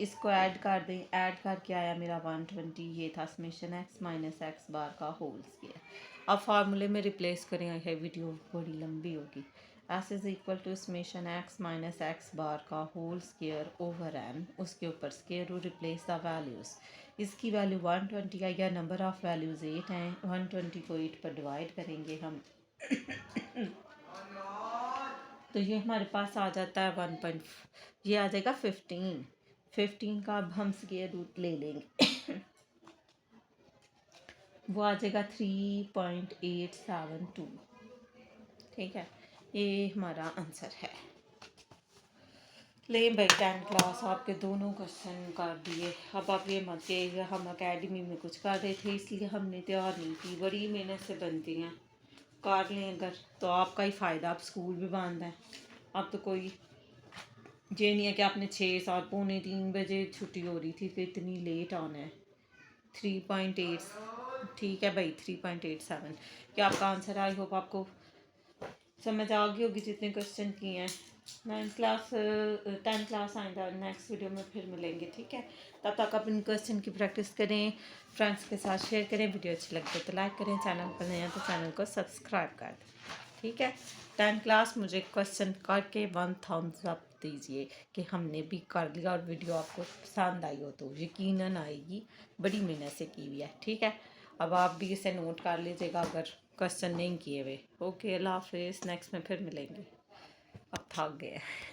इसको ऐड कर दें। ऐड करके आया मेरा 120। ये था summation x minus x bar का होल स्क्वायर। अब फार्मूले में रिप्लेस करें। है वीडियो बड़ी लंबी होगी। S is equal to summation x minus x bar का होल स्क्वायर ओवर एन, उसके ऊपर square root, replace the values. इसकी वैल्यू 120 आई या नंबर ऑफ़ वैल्यूज़ 8 हैं। 120 को 8 पर डिवाइड करेंगे हम। तो ये हमारे पास आ जाता है 1. ये आ जाएगा 15। 15 का अब हम स्क्वायर रूट ले लेंगे। वो आ जाएगा 3.872। ठीक है, ये हमारा आंसर है। ले भाई 10 क्लास आपके दोनों क्वेश्चन कर दिए। अब आप ये मत कहिएगा हम एकेडमी में कुछ कर रहे थे इसलिए हमने तैयार नहीं की। बड़ी मेहनत से बनती हैं। कर लें अगर तो आपका ही फ़ायदा। आप स्कूल भी बंद है। अब तो कोई ये नहीं है कि आपने 6 7 पौने 3 बजे छुट्टी हो रही थी तो इतनी लेट आना है। 3.8। ठीक है भाई, 3.87 क्या आपका आंसर है? आई होप आपको समझ आ गई होगी जितने क्वेश्चन किए हैं। 10 क्लास आएंगे नेक्स्ट वीडियो में फिर मिलेंगे। ठीक है, तब तक अपनी क्वेश्चन की प्रैक्टिस करें, फ्रेंड्स के साथ शेयर करें। वीडियो अच्छी लगती है तो लाइक करें, चैनल पर नया तो चैनल को सब्सक्राइब कर दें। ठीक है, 10 क्लास मुझे क्वेश्चन करके 1 थम्स अप दीजिए कि हमने भी कर लिया और वीडियो आपको पसंद आई हो तो यकीनन आएगी। बड़ी मेहनत से की हुई है। ठीक है, अब आप भी इसे नोट कर लीजिएगा अगर क्वेश्चन नहीं किए हुए। ओके, अल्लाह हाफिज़। नेक्स्ट में फिर मिलेंगे। अब थक गए।